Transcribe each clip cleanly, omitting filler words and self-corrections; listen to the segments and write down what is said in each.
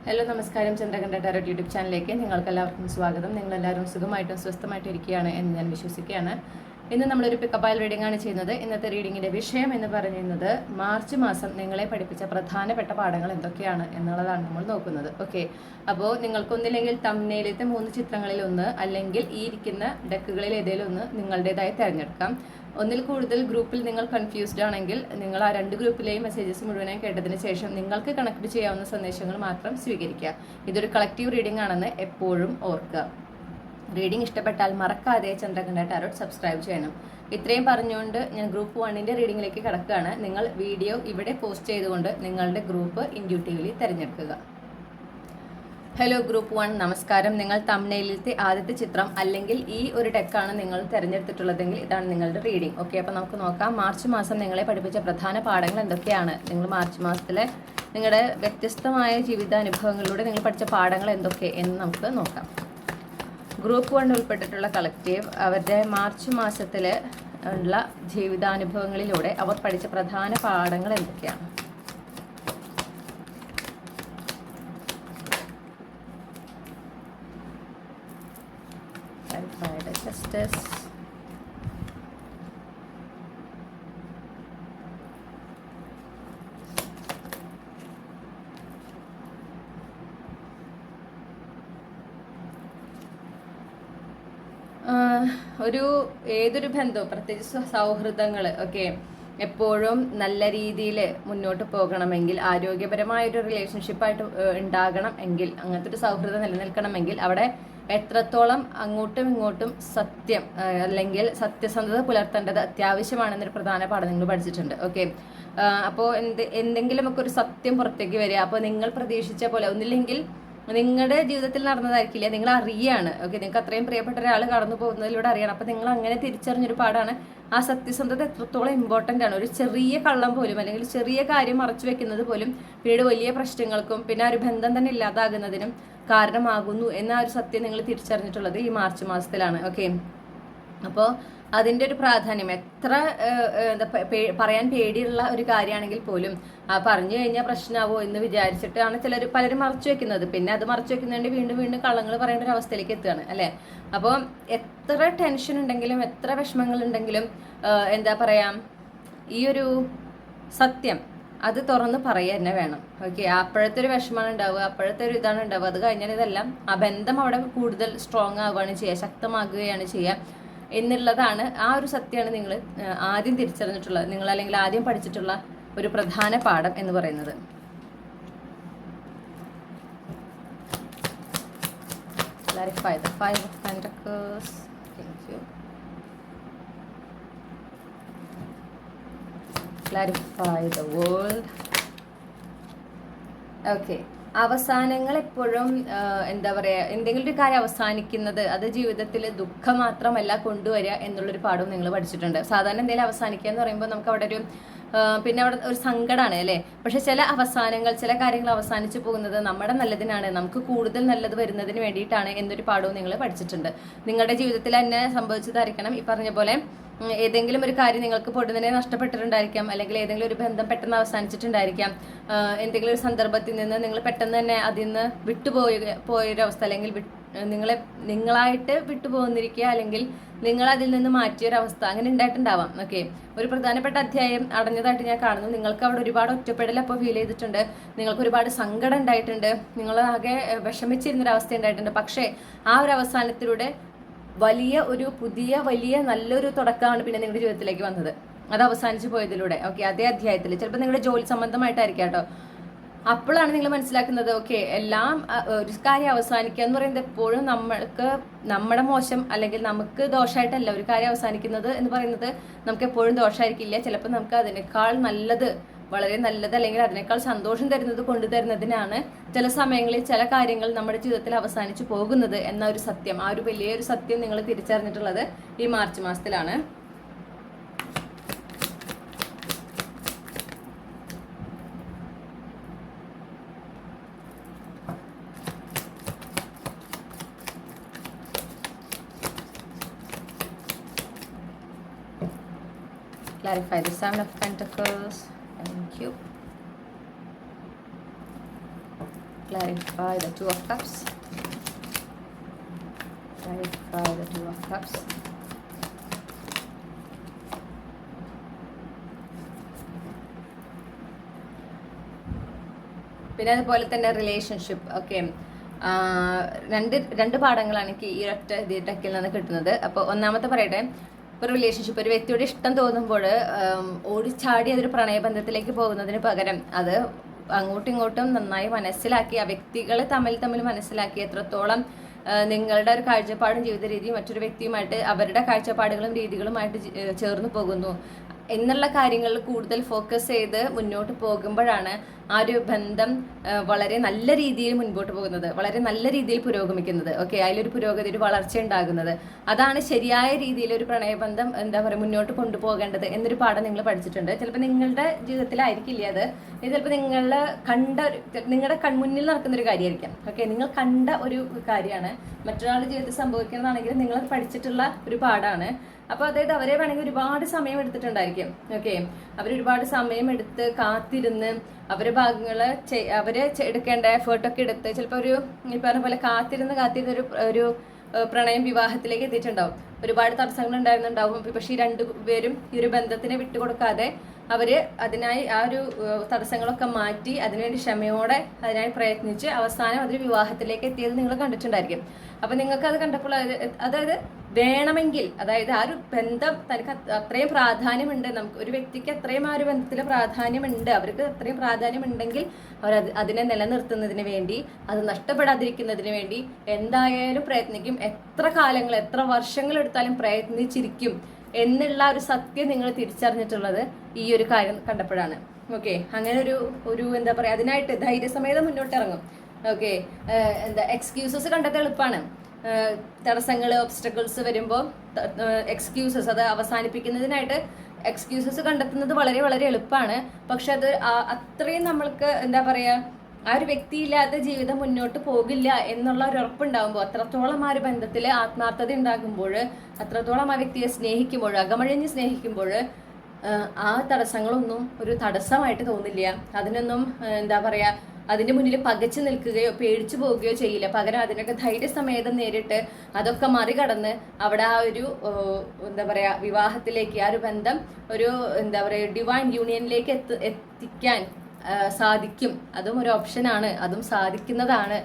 Hello നമസ്കാരം, Chandrakantha tarot YouTube ചാനലിലേക്ക് നിങ്ങൾക്കെല്ലാവർക്കും സ്വാഗതം. നിങ്ങളെല്ലാവരും സുഖമായിട്ടും സ്വസ്ഥമായിട്ടും ഇരിക്കുകയാണ് എന്ന് ഞാൻ വിശ്വസിക്കുകയാണ്. ഇന്ന് നമ്മളൊരു പിക്കപ്പായിൽ റീഡിംഗ് ആണ് ചെയ്യുന്നത്. ഇന്നത്തെ റീഡിങ്ങിന്റെ വിഷയം എന്ന് പറയുന്നത് മാർച്ച് മാസം നിങ്ങളെ പഠിപ്പിച്ച പ്രധാനപ്പെട്ട പാഠങ്ങൾ എന്തൊക്കെയാണ് എന്നുള്ളതാണ് നമ്മൾ നോക്കുന്നത്. ഓക്കെ, അപ്പോൾ നിങ്ങൾക്കൊന്നില്ലെങ്കിൽ തംബ്നെയിലത്തെ 3 ചിത്രങ്ങളിൽ ഒന്ന് അല്ലെങ്കിൽ ഈ ഇരിക്കുന്ന ഡെക്കുകളിൽ ഏതെങ്കിലും ഒന്ന് നിങ്ങളുടേതായി തിരഞ്ഞെടുക്കാം. ഒന്നിൽ കൂടുതൽ ഗ്രൂപ്പിൽ നിങ്ങൾ കൺഫ്യൂസ്ഡ് ആണെങ്കിൽ നിങ്ങൾ ആ 2 ഗ്രൂപ്പിലെയും മെസ്സേജസ് മുഴുവനായി കേട്ടതിന് ശേഷം നിങ്ങൾക്ക് കണക്ട് ചെയ്യാവുന്ന സന്ദേശങ്ങൾ മാത്രം സ്വീകരിക്കുക. ഇതൊരു കളക്റ്റീവ് റീഡിംഗ് ആണെന്ന് എപ്പോഴും ഓർക്കുക. റീഡിംഗ് ഇഷ്ടപ്പെട്ടാൽ മറക്കാതെ ചന്ദ്രകണ്ഠ ടാരോട്ട് സബ്സ്ക്രൈബ് ചെയ്യണം. ഇത്രയും പറഞ്ഞുകൊണ്ട് ഞാൻ ഗ്രൂപ്പ് 1ന്റെ റീഡിംഗിലേക്ക് കടക്കുകയാണ്. നിങ്ങൾ വീഡിയോ ഇവിടെ പോസ്റ്റ് ചെയ്തുകൊണ്ട് നിങ്ങളുടെ ഗ്രൂപ്പ് ഇൻഡ്യൂട്ടീവ്ലി തിരഞ്ഞെടുക്കുക. ഹലോ ഗ്രൂപ്പ് 1, നമസ്കാരം. നിങ്ങൾ തംബ്നെയിലത്തെ ആദ്യത്തെ ചിത്രം അല്ലെങ്കിൽ ഈ ഒരു ഡെക്കാണ് നിങ്ങൾ തിരഞ്ഞെടുത്തിട്ടുള്ളതെങ്കിൽ ഇതാണ് നിങ്ങളുടെ റീഡിംഗ്. ഓക്കെ, അപ്പോൾ നമുക്ക് നോക്കാം മാർച്ച് മാസം നിങ്ങളെ പഠിപ്പിച്ച പ്രധാന പാഠങ്ങൾ എന്തൊക്കെയാണ്. നിങ്ങൾ മാർച്ച് മാസത്തിലെ നിങ്ങളുടെ വ്യത്യസ്തമായ ജീവിതാനുഭവങ്ങളിലൂടെ നിങ്ങൾ പഠിച്ച പാഠങ്ങൾ എന്തൊക്കെ എന്ന് നമുക്ക് നോക്കാം. ഗ്രൂപ്പ് 1 ഉൾപ്പെട്ടിട്ടുള്ള കളക്റ്റീവ് അവരുടെ മാർച്ച് മാസത്തിൽ ഉള്ള ജീവിതാനുഭവങ്ങളിലൂടെ അവർ പഠിച്ച പ്രധാന പാഠങ്ങൾ എന്തൊക്കെയാണ്. Justice. ഏതൊരു ബന്ധവും പ്രത്യേകിച്ച് സൗഹൃദങ്ങൾ ഒക്കെ എപ്പോഴും നല്ല രീതിയിൽ മുന്നോട്ട് പോകണമെങ്കിൽ, ആരോഗ്യപരമായൊരു റിലേഷൻഷിപ്പായിട്ട് ഉണ്ടാകണം എങ്കിൽ, അങ്ങനത്തെ ഒരു സൗഹൃദം നിലനിൽക്കണമെങ്കിൽ അവിടെ എത്രത്തോളം അങ്ങോട്ടും ഇങ്ങോട്ടും സത്യം അല്ലെങ്കിൽ സത്യസന്ധത പുലർത്തേണ്ടത് അത്യാവശ്യമാണെന്നൊരു പ്രധാന പാഠം നിങ്ങൾ പഠിച്ചിട്ടുണ്ട്. ഓക്കെ, അപ്പോൾ എന്തെങ്കിലുമൊക്കെ ഒരു സത്യം പുറത്തേക്ക് വരിക. അപ്പോൾ നിങ്ങൾ പ്രതീക്ഷിച്ച പോലെ ഒന്നില്ലെങ്കിൽ നിങ്ങളുടെ ജീവിതത്തിൽ നടന്നതായിരിക്കില്ല, നിങ്ങൾ അറിയാണ്. ഓക്കെ, നിങ്ങൾക്ക് അത്രയും പ്രിയപ്പെട്ട ഒരാൾ കടന്നു പോകുന്നതിലൂടെ അറിയണം. അപ്പോൾ നിങ്ങൾ അങ്ങനെ തിരിച്ചറിഞ്ഞൊരു പാടാണ് ആ സത്യസന്ധത എത്രത്തോളം ഇമ്പോർട്ടൻ്റ് ആണ്. ഒരു ചെറിയ കള്ളം പോലും അല്ലെങ്കിൽ ചെറിയ കാര്യം മറച്ചു വെക്കുന്നത് പോലും പിന്നീട് വലിയ പ്രശ്നങ്ങൾക്കും പിന്നെ ആ ഒരു ബന്ധം തന്നെ ഇല്ലാതാകുന്നതിനും കാരണമാകുന്നു എന്ന ഒരു സത്യം നിങ്ങൾ തിരിച്ചറിഞ്ഞിട്ടുള്ളത് ഈ മാർച്ച് മാസത്തിലാണ്. ഓക്കെ, അപ്പോൾ അതിൻ്റെ ഒരു പ്രാധാന്യം എത്ര പറയാൻ പേടിയുള്ള ഒരു കാര്യമാണെങ്കിൽ പോലും പറഞ്ഞു കഴിഞ്ഞാൽ പ്രശ്നമാവോ എന്ന് വിചാരിച്ചിട്ടാണ് പലരും മറച്ചു വെക്കുന്നത്. പിന്നെ അത് മറച്ചു വെക്കുന്നതിന് വീണ്ടും വീണ്ടും കള്ളങ്ങൾ പറയേണ്ട ഒരു അവസ്ഥയിലേക്ക് എത്തുകയാണ് അല്ലേ. അപ്പോൾ എത്ര ടെൻഷൻ ഉണ്ടെങ്കിലും എത്ര വിഷമങ്ങൾ ഉണ്ടെങ്കിലും എന്താ പറയാ, ഈ ഒരു സത്യം അത് തുറന്ന് പറയുക തന്നെ വേണം. ഓക്കെ, അപ്പോഴത്തെ ഒരു വിഷമമാണ് ഉണ്ടാവുക, അപ്പോഴത്തെ ഒരു ഇതാണ് ഉണ്ടാവുക. അത് കഴിഞ്ഞാൽ ഇതെല്ലാം ആ ബന്ധം അവിടെ കൂടുതൽ സ്ട്രോങ് ആവുകയാണ് ചെയ്യുക, ശക്തമാകുകയാണ് ചെയ്യുക എന്നുള്ളതാണ്. ആ ഒരു സത്യമാണ് നിങ്ങൾ ആദ്യം തിരിച്ചറിഞ്ഞിട്ടുള്ളത്, നിങ്ങൾ അല്ലെങ്കിൽ ആദ്യം പഠിച്ചിട്ടുള്ള ഒരു പ്രധാന പാഠം എന്ന് പറയുന്നത്. Clarify the 5 of Pentacles. Thank you. Clarify the world. Okay, അവസാനങ്ങൾ എപ്പോഴും എന്താ പറയുക, എന്തെങ്കിലും ഒരു കാര്യം അവസാനിക്കുന്നത് അത് ജീവിതത്തിൽ ദുഃഖം മാത്രമല്ല കൊണ്ടുവരിക എന്നുള്ളൊരു പാഠവും നിങ്ങൾ പഠിച്ചിട്ടുണ്ട്. സാധാരണ എന്തെങ്കിലും അവസാനിക്കുക എന്ന് പറയുമ്പോൾ നമുക്ക് അവിടെ ഒരു പിന്നെ അവിടെ ഒരു സങ്കടമാണ് അല്ലേ. പക്ഷെ ചില അവസാനങ്ങൾ, ചില കാര്യങ്ങൾ അവസാനിച്ചു പോകുന്നത് നമ്മുടെ നല്ലതിനാണ്, നമുക്ക് കൂടുതൽ നല്ലത് വരുന്നതിന് വേണ്ടിയിട്ടാണ് എന്നൊരു പാഠവും നിങ്ങൾ പഠിച്ചിട്ടുണ്ട്. നിങ്ങളുടെ ജീവിതത്തിൽ തന്നെ സംഭവിച്ചതായിരിക്കണം ഈ പറഞ്ഞ പോലെ. ഏതെങ്കിലും ഒരു കാര്യം നിങ്ങൾക്ക് പൊടുന്നതിനെ നഷ്ടപ്പെട്ടിട്ടുണ്ടായിരിക്കാം, അല്ലെങ്കിൽ ഏതെങ്കിലും ഒരു ബന്ധം പെട്ടെന്ന് അവസാനിച്ചിട്ടുണ്ടായിരിക്കാം. എന്തെങ്കിലും ഒരു സന്ദർഭത്തിൽ നിന്ന് നിങ്ങൾ പെട്ടെന്ന് തന്നെ അതിൽ നിന്ന് പോയൊരവസ്ഥ, അല്ലെങ്കിൽ നിങ്ങളായിട്ട് വിട്ടുപോകുന്നിരിക്കുക, അല്ലെങ്കിൽ നിങ്ങൾ അതിൽ നിന്ന് മാറ്റിയൊരവസ്ഥ അങ്ങനെ ഉണ്ടായിട്ടുണ്ടാവാം. ഓക്കെ, ഒരു പ്രധാനപ്പെട്ട അധ്യായം അടഞ്ഞതായിട്ട് ഞാൻ കാണുന്നു. നിങ്ങൾക്ക് അവിടെ ഒരുപാട് ഒറ്റപ്പെടൽ അപ്പോൾ ഫീൽ ചെയ്തിട്ടുണ്ട്, നിങ്ങൾക്ക് ഒരുപാട് സങ്കടം ഉണ്ടായിട്ടുണ്ട്, നിങ്ങൾ ആകെ വിഷമിച്ചിരുന്നൊരവസ്ഥ ഉണ്ടായിട്ടുണ്ട്. പക്ഷേ ആ ഒരു അവസാനത്തിലൂടെ വലിയ നല്ലൊരു തുടക്കമാണ് പിന്നെ നിങ്ങളുടെ ജീവിതത്തിലേക്ക് വന്നത്, അത് അവസാനിച്ചു പോയതിലൂടെ. ഓക്കെ, അതേ അധ്യായത്തിൽ ചിലപ്പോൾ നിങ്ങളുടെ ജോലി സംബന്ധമായിട്ടായിരിക്കാം കേട്ടോ. അപ്പോഴാണ് നിങ്ങൾ മനസ്സിലാക്കുന്നത് ഓക്കെ, എല്ലാം ഒരു കാര്യം അവസാനിക്കുക എന്ന് പറയുന്നത് എപ്പോഴും നമ്മുടെ മോശം അല്ലെങ്കിൽ നമുക്ക് ദോഷമായിട്ടല്ല ഒരു കാര്യം അവസാനിക്കുന്നത് എന്ന് പറയുന്നത് നമുക്ക് എപ്പോഴും ദോഷമായിരിക്കില്ല. ചിലപ്പോൾ നമുക്ക് അതിനേക്കാൾ നല്ലത്, വളരെ നല്ലത് അല്ലെങ്കിൽ അതിനേക്കാൾ സന്തോഷം തരുന്നത് കൊണ്ടുതരുന്നതിനാണ് ചില സമയങ്ങളിൽ ചില കാര്യങ്ങൾ നമ്മുടെ ജീവിതത്തിൽ അവസാനിച്ചു പോകുന്നത് എന്ന ഒരു സത്യം, ആ ഒരു വലിയൊരു സത്യം നിങ്ങൾ തിരിച്ചറിഞ്ഞിട്ടുള്ളത് ഈ മാർച്ച് മാസത്തിലാണ്. Clarify the 7 of Pentacles. Thank you. Clarify the Two of Cups. Clarify the Two of Cups. പിന്നെ അതുപോലെ തന്നെ റിലേഷൻഷിപ്പ്. ഓക്കെ, രണ്ട് പാഠങ്ങളാണ് എനിക്ക് ഈ ഒറ്റ ഡെക്കിൽ നിന്ന് കിട്ടുന്നത്. അപ്പോൾ ഒന്നാമത്തെ പറയട്ടെ, ഒരു റിലേഷൻഷിപ്പ്, ഒരു വ്യക്തിയോട് ഇഷ്ടം തോന്നുമ്പോൾ ഓടിച്ചാടി അതൊരു പ്രണയബന്ധത്തിലേക്ക് പോകുന്നതിന് പകരം അത് അങ്ങോട്ടും ഇങ്ങോട്ടും നന്നായി മനസ്സിലാക്കി, ആ വ്യക്തികളെ തമ്മിൽ മനസ്സിലാക്കി എത്രത്തോളം നിങ്ങളുടെ ഒരു കാഴ്ചപ്പാടും ജീവിത രീതിയും മറ്റൊരു വ്യക്തിയുമായിട്ട് അവരുടെ കാഴ്ചപ്പാടുകളും രീതികളുമായിട്ട് ചേർന്ന് പോകുന്നു എന്നുള്ള കാര്യങ്ങളിൽ കൂടുതൽ ഫോക്കസ് ചെയ്ത് മുന്നോട്ട് പോകുമ്പോഴാണ് ആ ഒരു ബന്ധം വളരെ നല്ല രീതിയിൽ മുൻപോട്ട് പോകുന്നത്, വളരെ നല്ല രീതിയിൽ പുരോഗമിക്കുന്നത്. ഓക്കെ, അതിലൊരു പുരോഗതി, ഒരു വളർച്ച ഉണ്ടാകുന്നത്. അതാണ് ശരിയായ രീതിയിൽ ഒരു പ്രണയബന്ധം എന്താ പറയുക മുന്നോട്ട് കൊണ്ടുപോകേണ്ടത് എന്നൊരു പാഠം നിങ്ങൾ പഠിച്ചിട്ടുണ്ട്. ചിലപ്പോൾ നിങ്ങളുടെ ജീവിതത്തിലായിരിക്കില്ല അത്, ഇത് ചിലപ്പോൾ നിങ്ങളുടെ കൺമുന്നിൽ നടക്കുന്ന ഒരു കാര്യമായിരിക്കാം. ഓക്കെ, നിങ്ങൾ കണ്ട ഒരു കാര്യമാണ്, മറ്റൊരാളുടെ ജീവിതത്തിൽ സംഭവിക്കുന്നതാണെങ്കിൽ നിങ്ങൾ പഠിച്ചിട്ടുള്ള ഒരു പാഠമാണ്. അപ്പോൾ അതായത് അവരെ വേണമെങ്കിൽ ഒരുപാട് സമയം എടുത്തിട്ടുണ്ടായിരിക്കും. ഓക്കെ, അവരൊരുപാട് സമയം എടുത്ത് കാത്തിരുന്ന് അവരെ ഭാഗങ്ങള് അവര് എടുക്കേണ്ട എഫേർട്ടൊക്കെ എടുത്ത് ചിലപ്പോൾ ഒരു ഈ പറഞ്ഞ പോലെ കാത്തിരുന്ന് ഒരു പ്രണയം വിവാഹത്തിലേക്ക് എത്തിയിട്ടുണ്ടാവും. ഒരുപാട് തടസ്സങ്ങൾ ഉണ്ടായിരുന്നുണ്ടാവും. പക്ഷേ ഈ രണ്ടുപേരും ഈ ഒരു ബന്ധത്തിനെ വിട്ടുകൊടുക്കാതെ അവര് അതിനായി ആ ഒരു തടസ്സങ്ങളൊക്കെ മാറ്റി അതിനുവേണ്ടി ക്ഷമയോടെ അതിനായി പ്രയത്നിച്ച് അവസാനം അതൊരു വിവാഹത്തിലേക്ക് എത്തിയത് നിങ്ങൾ കണ്ടിട്ടുണ്ടായിരിക്കും. അപ്പൊ നിങ്ങൾക്ക് അത് കണ്ടപ്പോൾ അതായത് വേണമെങ്കിൽ, അതായത് ആ ഒരു ബന്ധം തനിക്ക് അത്രയും പ്രാധാന്യമുണ്ട്, നമുക്ക് ഒരു വ്യക്തിക്ക് അത്രയും ആ ഒരു ബന്ധത്തിൽ പ്രാധാന്യമുണ്ട്, അവർക്ക് അത്രയും പ്രാധാന്യമുണ്ടെങ്കിൽ അവർ അതിനെ നിലനിർത്തുന്നതിന് വേണ്ടി, അത് നഷ്ടപ്പെടാതിരിക്കുന്നതിന് വേണ്ടി എന്തായാലും പ്രയത്നിക്കും. എത്ര കാലങ്ങൾ, എത്ര വർഷങ്ങൾ എടുത്താലും പ്രയത്നിച്ചിരിക്കും എന്നുള്ള ഒരു സത്യം നിങ്ങൾ തിരിച്ചറിഞ്ഞിട്ടുള്ളത് ഈ ഒരു കാര്യം കണ്ടപ്പോഴാണ്. ഓക്കെ, അങ്ങനെ ഒരു എന്താ പറയാ, അതിനായിട്ട് ധൈര്യസമേതം മുന്നോട്ട് ഇറങ്ങും. ഓക്കെ, എക്സ്ക്യൂസസ് കണ്ടെത്താൻ എളുപ്പമാണ്. തടസ്സങ്ങൾ, ഒബ്സ്റ്റക്കിൾസ് വരുമ്പോൾ എക്സ്ക്യൂസസ്, അത് അവസാനിപ്പിക്കുന്നതിനായിട്ട് എക്സ്ക്യൂസസ് കണ്ടെത്തുന്നത് വളരെ വളരെ എളുപ്പമാണ്. പക്ഷെ അത് അത്രയും നമ്മൾക്ക് എന്താ പറയാ, ആ ഒരു വ്യക്തിയില്ലാത്ത ജീവിതം മുന്നോട്ട് പോകില്ല എന്നുള്ള ഒരു ഉറപ്പുണ്ടാകുമ്പോൾ, അത്രത്തോളം ആ ഒരു ബന്ധത്തിൽ ആത്മാർത്ഥത ഉണ്ടാകുമ്പോൾ, അത്രത്തോളം ആ വ്യക്തിയെ സ്നേഹിക്കുമ്പോൾ, അകമഴിഞ്ഞ് സ്നേഹിക്കുമ്പോൾ ആ തടസ്സങ്ങളൊന്നും ഒരു തടസ്സമായിട്ട് തോന്നില്ല. അതിനൊന്നും എന്താ പറയാ, അതിന്റെ മുന്നിൽ പകച്ചു നിൽക്കുകയോ പേടിച്ചു പോവുകയോ ചെയ്യില്ല. പകരം അതിനൊക്കെ ധൈര്യസമേതം നേരിട്ട് അതൊക്കെ മറികടന്ന് അവിടെ ആ ഒരു എന്താ പറയാ വിവാഹത്തിലേക്ക്, ആ ഒരു ബന്ധം ഒരു എന്താ പറയാ ഡിവൈൻ യൂണിയനിലേക്ക് എത്തിക്കാൻ സാധിക്കും. അതും ഒരു ഓപ്ഷനാണ്, അതും സാധിക്കുന്നതാണ്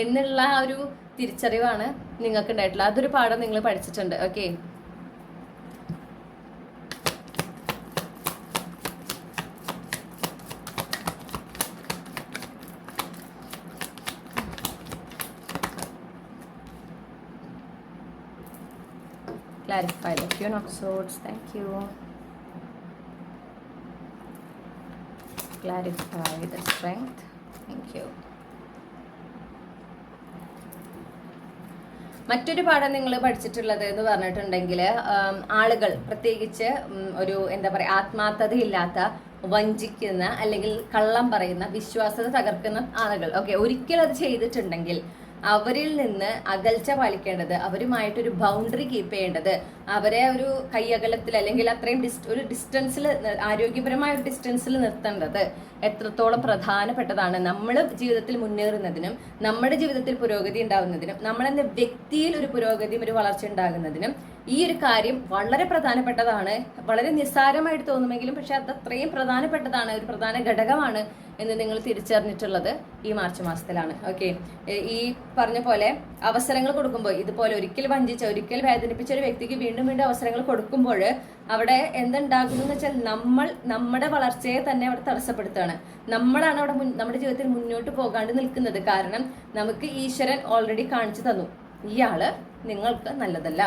എന്നുള്ള ആ ഒരു തിരിച്ചറിവാണ് നിങ്ങൾക്ക് ഉണ്ടായിട്ടുള്ളത്. അതൊരു പാഠം നിങ്ങൾ പഠിച്ചിട്ടുണ്ട്. Okay, clarify the Queen of Swords. Thank you. Clarify the Strength. Thank you. മറ്റൊരു പാഠം നിങ്ങൾ പഠിച്ചിട്ടുള്ളത് എന്ന് പറഞ്ഞിട്ടുണ്ടെങ്കിൽ, ആളുകൾ പ്രത്യേകിച്ച് ഒരു എന്താ പറയുക ആത്മാർത്ഥതയില്ലാത്ത, വഞ്ചിക്കുന്ന അല്ലെങ്കിൽ കള്ളം പറയുന്ന, വിശ്വാസത തകർക്കുന്ന ആളുകൾ, ഓക്കെ, ഒരിക്കൽ അത് ചെയ്തിട്ടുണ്ടെങ്കിൽ അവരിൽ നിന്ന് അകൽച്ച പാലിക്കേണ്ടത്, അവരുമായിട്ടൊരു ബൗണ്ടറി കീപ്പ് ചെയ്യേണ്ടത്, അവരെ ഒരു കൈയകലത്തിൽ അല്ലെങ്കിൽ അത്രയും ഒരു ഡിസ്റ്റൻസിൽ, ആരോഗ്യപരമായ ഒരു ഡിസ്റ്റൻസിൽ നിർത്തേണ്ടത് എത്രത്തോളം പ്രധാനപ്പെട്ടതാണ്. നമ്മൾ ജീവിതത്തിൽ മുന്നേറുന്നതിനും നമ്മുടെ ജീവിതത്തിൽ പുരോഗതി ഉണ്ടാകുന്നതിനും നമ്മളെന്ന വ്യക്തിയിൽ ഒരു പുരോഗതിയും ഒരു വളർച്ച ഉണ്ടാകുന്നതിനും ഈ ഒരു കാര്യം വളരെ പ്രധാനപ്പെട്ടതാണ്. വളരെ നിസ്സാരമായിട്ട് തോന്നുമെങ്കിലും പക്ഷെ അത് അത്രയും പ്രധാനപ്പെട്ടതാണ്, ഒരു പ്രധാന ഘടകമാണ് എന്ന് നിങ്ങൾ തിരിച്ചറിഞ്ഞിട്ടുള്ളത് ഈ മാർച്ച് മാസത്തിലാണ്. ഓക്കെ, ഈ പറഞ്ഞ പോലെ അവസരങ്ങൾ കൊടുക്കുമ്പോൾ, ഇതുപോലെ ഒരിക്കൽ വഞ്ചിച്ച, ഒരിക്കൽ വേദനിപ്പിച്ച ഒരു വ്യക്തിക്ക് വീണ്ടും വീണ്ടും അവസരങ്ങൾ കൊടുക്കുമ്പോൾ അവിടെ എന്തുണ്ടാകുന്നു എന്ന് വെച്ചാൽ നമ്മുടെ വളർച്ചയെ തന്നെ അവിടെ തടസ്സപ്പെടുത്തുകയാണ്. നമ്മളാണ് അവിടെ നമ്മുടെ ജീവിതത്തിൽ മുന്നോട്ട് പോകാണ്ട് നിൽക്കുന്നത്. കാരണം നമുക്ക് ഈശ്വരൻ ഓൾറെഡി കാണിച്ചു തന്നു, ഇയാള് നിങ്ങൾക്ക് നല്ലതല്ല,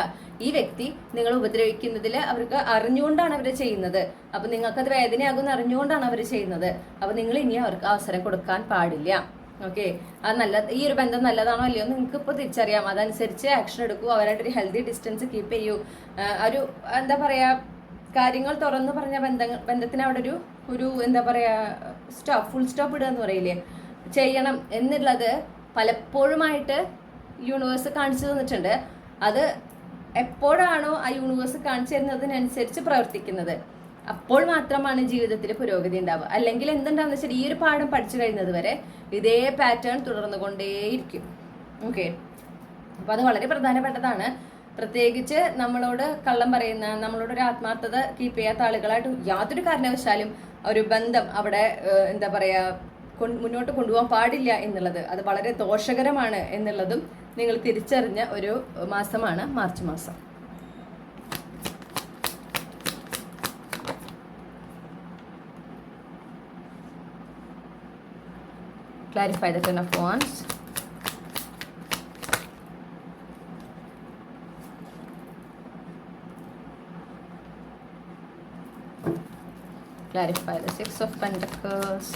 ഈ വ്യക്തി നിങ്ങൾ ഉപദ്രവിക്കുന്നതിൽ അവർക്ക് അറിഞ്ഞുകൊണ്ടാണ് അവർ ചെയ്യുന്നത്, അപ്പൊ നിങ്ങൾക്കത് വേദനയാകുമെന്ന് അറിഞ്ഞുകൊണ്ടാണ് അവർ ചെയ്യുന്നത്. അപ്പൊ നിങ്ങൾ ഇനി അവർക്ക് അവസരം കൊടുക്കാൻ പാടില്ല. ഓക്കെ, അത് ഈ ഒരു ബന്ധം നല്ലതാണോ അല്ലയോ നിങ്ങൾക്ക് ഇപ്പോൾ തിരിച്ചറിയാം. അതനുസരിച്ച് ആക്ഷൻ എടുക്കൂ, അവരായിട്ടൊരു ഹെൽത്തി ഡിസ്റ്റൻസ് കീപ്പ് ചെയ്യൂ. ഒരു എന്താ പറയാ, കാര്യങ്ങൾ തുറന്നു പറഞ്ഞ ബന്ധത്തിന് അവിടെ ഒരു എന്താ പറയാ ഫുൾ സ്റ്റോപ്പ് ഇടുക എന്ന് പറയില്ലേ, ചെയ്യണം എന്നുള്ളത് പലപ്പോഴുമായിട്ട് യൂണിവേഴ്സ് കാണിച്ചു തന്നിട്ടുണ്ട്. അത് എപ്പോഴാണോ ആ യൂണിവേഴ്സ് കാണിച്ചു തരുന്നതിനനുസരിച്ച് പ്രവർത്തിക്കുന്നത്, അപ്പോൾ മാത്രമാണ് ജീവിതത്തിൽ പുരോഗതി ഉണ്ടാവുക. അല്ലെങ്കിൽ എന്തുണ്ടാവുന്ന വെച്ചാൽ ഈ ഒരു പാഠം പഠിച്ചു കഴിയുന്നത് വരെ ഇതേ പാറ്റേൺ തുടർന്നുകൊണ്ടേയിരിക്കും. ഓക്കെ, അപ്പൊ അത് വളരെ പ്രധാനപ്പെട്ടതാണ്. പ്രത്യേകിച്ച് നമ്മളോട് കള്ളം പറയുന്ന, നമ്മളോട് ഒരു ആത്മാർത്ഥത കീപ്പ് ചെയ്യാത്ത ആളുകളായിട്ട് യാതൊരു കാരണവശാലും ഒരു ബന്ധം അവിടെ എന്താ പറയാ മുന്നോട്ട് കൊണ്ടുപോകാൻ പാടില്ല എന്നുള്ളത്, അത് വളരെ ദോഷകരമാണ് എന്നുള്ളതും നിങ്ങൾ തിരിച്ചറിഞ്ഞ ഒരു മാസമാണ് മാർച്ച് മാസം. Clarify the Ten of Wands. Clarify the Six of Pentacles.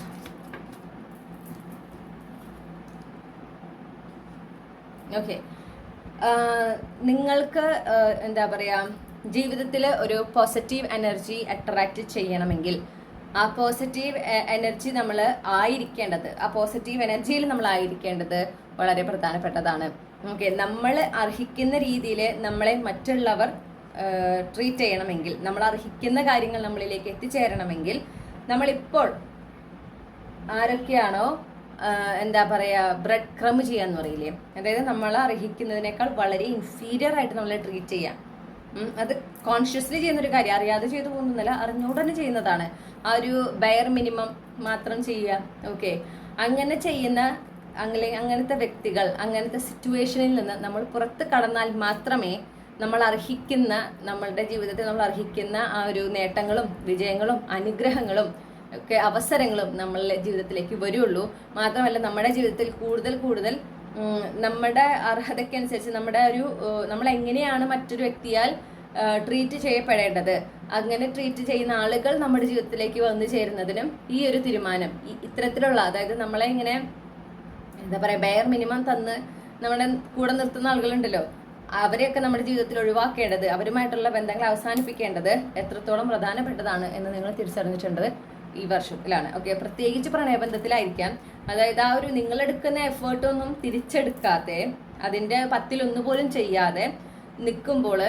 Okay, നിങ്ങൾക്ക് എന്താ പറയാ ജീവിതത്തിൽ ഒരു പോസിറ്റീവ് എനർജി അട്രാക്റ്റ് ചെയ്യണമെങ്കിൽ ആ പോസിറ്റീവ് എനർജി നമ്മൾ ആയിരിക്കേണ്ടത്, ആ പോസിറ്റീവ് എനർജിയിൽ നമ്മൾ ആയിരിക്കേണ്ടത് വളരെ പ്രധാനപ്പെട്ടതാണ്. ഓക്കെ, നമ്മൾ അർഹിക്കുന്ന രീതിയിൽ നമ്മളെ മറ്റുള്ളവർ ട്രീറ്റ് ചെയ്യണമെങ്കിൽ, നമ്മൾ അർഹിക്കുന്ന കാര്യങ്ങൾ നമ്മളിലേക്ക് എത്തിച്ചേരണമെങ്കിൽ നമ്മളിപ്പോൾ ആരൊക്കെയാണോ എന്താ പറയാ ബ്രെഡ് ക്രം ചെയ്യാന്ന് പറയില്ലേ, അതായത് നമ്മൾ അർഹിക്കുന്നതിനേക്കാൾ വളരെ ഇൻഫീരിയർ ആയിട്ട് നമ്മളെ ട്രീറ്റ് ചെയ്യാം. അത് കോൺഷ്യസ്ലി ചെയ്യുന്നൊരു കാര്യം, അറിയാതെ ചെയ്തു പോകുന്നില്ല, അറിഞ്ഞുകൊണ്ടന്നെ ചെയ്യുന്നതാണ്. ആ ഒരു ബയർ മിനിമം മാത്രം ചെയ്യുക. ഓക്കെ, അങ്ങനെ ചെയ്യുന്ന അങ്ങനത്തെ വ്യക്തികൾ, അങ്ങനത്തെ സിറ്റുവേഷനിൽ നിന്ന് നമ്മൾ പുറത്ത് കടന്നാൽ മാത്രമേ നമ്മൾ അർഹിക്കുന്ന, നമ്മളുടെ ജീവിതത്തിൽ നമ്മൾ അർഹിക്കുന്ന ആ ഒരു നേട്ടങ്ങളും വിജയങ്ങളും അനുഗ്രഹങ്ങളും ഒക്കെ അവസരങ്ങളും നമ്മളുടെ ജീവിതത്തിലേക്ക് വരുള്ളൂ. മാത്രമല്ല നമ്മുടെ ജീവിതത്തിൽ കൂടുതൽ കൂടുതൽ നമ്മുടെ അർഹതയ്ക്കനുസരിച്ച് നമ്മൾ എങ്ങനെയാണ് മറ്റൊരു വ്യക്തിയാൽ ട്രീറ്റ് ചെയ്യപ്പെടേണ്ടത്, അങ്ങനെ ട്രീറ്റ് ചെയ്യുന്ന ആളുകൾ നമ്മുടെ ജീവിതത്തിലേക്ക് വന്നു ചേരുന്നതിനും ഈ ഒരു തീരുമാനം, ഇത്തരത്തിലുള്ള, അതായത് നമ്മളെ ഇങ്ങനെ എന്താ പറയാ ബെയർ മിനിമം തന്ന് നമ്മുടെ കൂടെ നിർത്തുന്ന ആളുകളുണ്ടല്ലോ, അവരെയൊക്കെ നമ്മുടെ ജീവിതത്തിൽ ഒഴിവാക്കേണ്ടത്, അവരുമായിട്ടുള്ള ബന്ധങ്ങൾ അവസാനിപ്പിക്കേണ്ടത് എത്രത്തോളം പ്രധാനപ്പെട്ടതാണ് എന്ന് നിങ്ങൾ തിരിച്ചറിഞ്ഞിട്ടുണ്ട് ഈ വർഷത്തിലാണ്. ഓക്കെ, പ്രത്യേകിച്ച് പ്രണയബന്ധത്തിലായിരിക്കാം. അതായത് ആ ഒരു നിങ്ങളെടുക്കുന്ന എഫേർട്ടൊന്നും തിരിച്ചെടുക്കാതെ, അതിൻ്റെ 10-1 പോലും ചെയ്യാതെ നിൽക്കുമ്പോൾ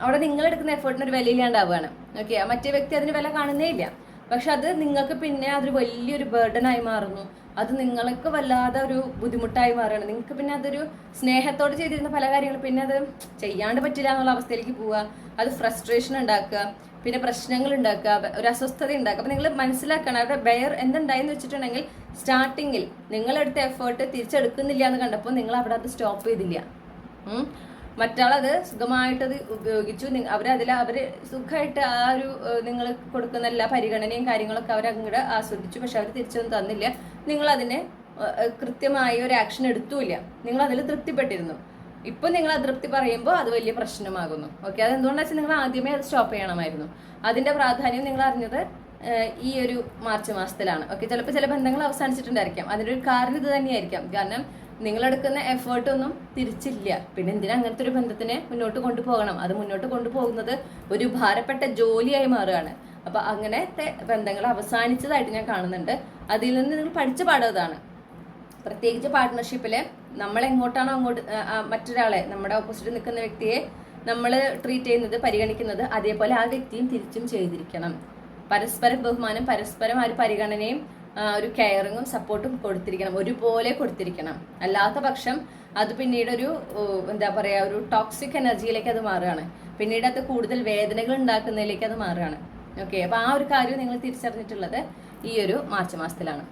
അവിടെ നിങ്ങളെടുക്കുന്ന എഫേർട്ടിന് ഒരു വിലയില്ലാണ്ടാവുകയാണ്. ഓക്കെ, മറ്റേ വ്യക്തി അതിന് വില കാണുന്നേ ഇല്ല. പക്ഷെ അത് നിങ്ങൾക്ക് പിന്നെ അതൊരു വലിയൊരു ബർഡനായി മാറുന്നു, അത് നിങ്ങൾക്ക് വല്ലാതെ ഒരു ബുദ്ധിമുട്ടായി മാറുകയാണ്. നിങ്ങൾക്ക് പിന്നെ അതൊരു സ്നേഹത്തോട് ചെയ്തിരുന്ന പല കാര്യങ്ങളും പിന്നെ അത് ചെയ്യാണ്ട് പറ്റില്ല എന്നുള്ള അവസ്ഥയിലേക്ക് പോവുക, അത് ഫ്രസ്ട്രേഷൻ ഉണ്ടാക്കുക, പിന്നെ പ്രശ്നങ്ങൾ ഉണ്ടാക്കുക, ഒരു അസ്വസ്ഥത ഉണ്ടാക്കുക. അപ്പം നിങ്ങൾ മനസ്സിലാക്കണം അവിടെ ബെയർ എന്തുണ്ടായെന്ന് വെച്ചിട്ടുണ്ടെങ്കിൽ സ്റ്റാർട്ടിങ്ങിൽ നിങ്ങളെടുത്ത എഫേർട്ട് തിരിച്ചെടുക്കുന്നില്ല എന്ന് കണ്ടപ്പോൾ നിങ്ങൾ അവിടെ അത് സ്റ്റോപ്പ് ചെയ്തില്ല. മറ്റാളത് സുഖമായിട്ടത് ഉപയോഗിച്ചു, അവർ സുഖമായിട്ട് ആ ഒരു നിങ്ങൾ കൊടുക്കുന്ന എല്ലാ പരിഗണനയും കാര്യങ്ങളൊക്കെ അവരങ്ങോട്ട് ആസ്വദിച്ചു. പക്ഷെ അവർ തിരിച്ചൊന്നും തന്നില്ല, നിങ്ങൾ അതിന് കൃത്യമായ ഒരു ആക്ഷൻ എടുത്തുമില്ല, നിങ്ങൾ അതിൽ തൃപ്തിപ്പെട്ടിരുന്നു. ഇപ്പൊ നിങ്ങൾ അതൃപ്തി പറയുമ്പോൾ അത് വലിയ പ്രശ്നമാകുന്നു. ഓക്കെ, അതെന്തുകൊണ്ടാണെന്ന് വെച്ചാൽ നിങ്ങൾ ആദ്യമേ അത് സ്റ്റോപ്പ് ചെയ്യണമായിരുന്നു. അതിന്റെ പ്രാധാന്യം നിങ്ങൾ അറിഞ്ഞത് ഈ ഒരു മാർച്ച് മാസത്തിലാണ്. ഓക്കെ, ചിലപ്പോൾ ചില ബന്ധങ്ങൾ അവസാനിച്ചിട്ടുണ്ടായിരിക്കാം, അതിൻ്റെ ഒരു കാരണം ഇത് തന്നെയായിരിക്കാം. കാരണം നിങ്ങളെടുക്കുന്ന എഫേർട്ടൊന്നും തിരിച്ചില്ല. പിന്നെ എന്തിനാ അങ്ങനത്തെ ഒരു ബന്ധത്തിനെ മുന്നോട്ട് കൊണ്ടുപോകണം? അത് മുന്നോട്ട് കൊണ്ടുപോകുന്നത് ഒരു ഭാരപ്പെട്ട ജോലിയായി മാറുകയാണ്. അപ്പൊ അങ്ങനത്തെ ബന്ധങ്ങൾ അവസാനിച്ചതായിട്ട് ഞാൻ കാണുന്നുണ്ട്. അതിൽ നിന്ന് നിങ്ങൾ പഠിച്ച പാഠതാണ്. പ്രത്യേകിച്ച് പാർട്ട്ണർഷിപ്പില് നമ്മൾ എങ്ങോട്ടാണോ അങ്ങോട്ട് മറ്റൊരാളെ, നമ്മുടെ ഓപ്പോസിറ്റ് നിൽക്കുന്ന വ്യക്തിയെ നമ്മൾ ട്രീറ്റ് ചെയ്യുന്നത്, പരിഗണിക്കുന്നത്, അതേപോലെ ആ വ്യക്തിയും തിരിച്ചും ചെയ്തിരിക്കണം. പരസ്പര ബഹുമാനം, പരസ്പരം ആ ഒരു പരിഗണനയും ഒരു കെയറിങ്ങും സപ്പോർട്ടും കൊടുത്തിരിക്കണം, ഒരുപോലെ കൊടുത്തിരിക്കണം. അല്ലാത്ത പക്ഷം അത് പിന്നീട് ഒരു എന്താ പറയാ ഒരു ടോക്സിക് എനർജിയിലേക്ക് അത് മാറുകയാണ്. പിന്നീട് അത് കൂടുതൽ വേദനകൾ ഉണ്ടാക്കുന്നതിലേക്ക് അത് മാറുകയാണ്. ഓക്കെ, അപ്പൊ ആ ഒരു കാര്യം നിങ്ങൾ തിരിച്ചറിഞ്ഞിട്ടുള്ളത് ഈ ഒരു മാർച്ച് മാസത്തിലാണ്.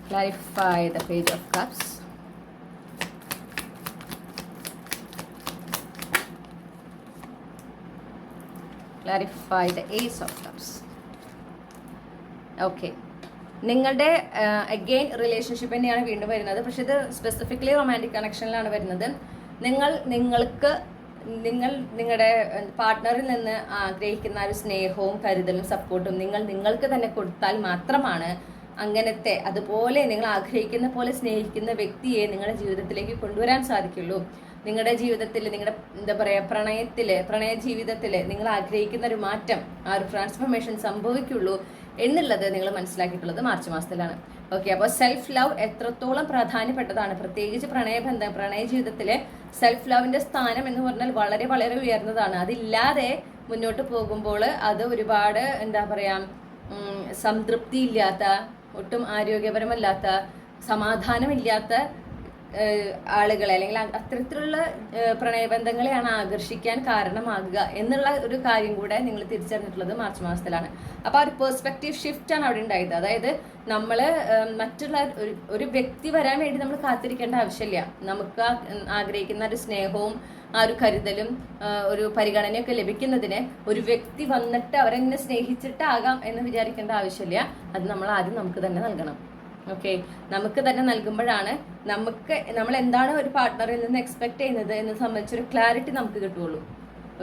Clarify the Page of Cups. Clarify the Ace of Cups. Okay. നിങ്ങളുടെ അഗെയിൻ റിലേഷൻഷിപ്പ് തന്നെയാണ് വീണ്ടും വരുന്നത്. പക്ഷെ ഇത് സ്പെസിഫിക്കലി റൊമാൻറ്റിക് കണക്ഷനിലാണ് വരുന്നത്. നിങ്ങൾ നിങ്ങളുടെ പാർട്ട്ണറിൽ നിന്ന് ആഗ്രഹിക്കുന്ന ഒരു സ്നേഹവും കരുതലും സപ്പോർട്ടും നിങ്ങൾക്ക് തന്നെ കൊടുത്താൽ മാത്രമാണ് അങ്ങനത്തെ അതുപോലെ നിങ്ങൾ ആഗ്രഹിക്കുന്ന പോലെ സ്നേഹിക്കുന്ന വ്യക്തിയെ നിങ്ങളുടെ ജീവിതത്തിലേക്ക് കൊണ്ടുവരാൻ സാധിക്കുള്ളൂ. നിങ്ങളുടെ ജീവിതത്തിൽ, നിങ്ങളുടെ എന്താ പറയുക, പ്രണയ ജീവിതത്തിൽ നിങ്ങൾ ആഗ്രഹിക്കുന്ന ഒരു മാറ്റം, ആ ഒരു ട്രാൻസ്ഫോർമേഷൻ സംഭവിക്കുള്ളൂ എന്നുള്ളത് നിങ്ങൾ മനസ്സിലാക്കിയിട്ടുള്ളത് മാർച്ച് മാസത്തിലാണ്. ഓക്കെ, അപ്പോൾ സെൽഫ് ലവ് എത്രത്തോളം പ്രാധാന്യപ്പെട്ടതാണ്, പ്രത്യേകിച്ച് പ്രണയ ജീവിതത്തിലെ സെൽഫ് ലവിന്റെ സ്ഥാനം എന്ന് പറഞ്ഞാൽ വളരെ വളരെ ഉയർന്നതാണ്. അതില്ലാതെ മുന്നോട്ട് പോകുമ്പോൾ അത് ഒരുപാട് എന്താ പറയാ, സംതൃപ്തി ഇല്ലാത്ത, ഒട്ടും ആരോഗ്യപരമല്ലാത്ത, സമാധാനമില്ലാത്ത ആളുകളെ അല്ലെങ്കിൽ അത്തരത്തിലുള്ള പ്രണയബന്ധങ്ങളെയാണ് ആകർഷിക്കാൻ കാരണമാകുക എന്നുള്ള ഒരു കാര്യം കൂടെ നിങ്ങൾ തിരിച്ചറിഞ്ഞിട്ടുള്ളത് മാർച്ച് മാസത്തിലാണ്. അപ്പോൾ ആ ഒരു പെർസ്പെക്റ്റീവ് ഷിഫ്റ്റ് ആണ് അവിടെ ഉണ്ടായത്. അതായത് നമ്മൾ മറ്റുള്ള ഒരു വ്യക്തി വരാൻ വേണ്ടി നമ്മൾ കാത്തിരിക്കേണ്ട ആവശ്യമില്ല. നമുക്ക് ആഗ്രഹിക്കുന്ന ഒരു സ്നേഹവും ആ ഒരു കരുതലും ഒരു പരിഗണനയൊക്കെ ലഭിക്കുന്നതിന് ഒരു വ്യക്തി വന്നിട്ട് അവരെന്നെ സ്നേഹിച്ചിട്ടാകാം എന്ന് വിചാരിക്കേണ്ട ആവശ്യമില്ല. അത് നമ്മൾ ആദ്യം നമുക്ക് തന്നെ നൽകണം. ഓക്കെ, നമുക്ക് തന്നെ നൽകുമ്പോഴാണ് നമ്മൾ എന്താണ് ഒരു പാർട്ട്ണറിൽ നിന്ന് എക്സ്പെക്ട് ചെയ്യുന്നത് എന്ന് സംബന്ധിച്ചൊരു ക്ലാരിറ്റി നമുക്ക് കിട്ടുള്ളൂ.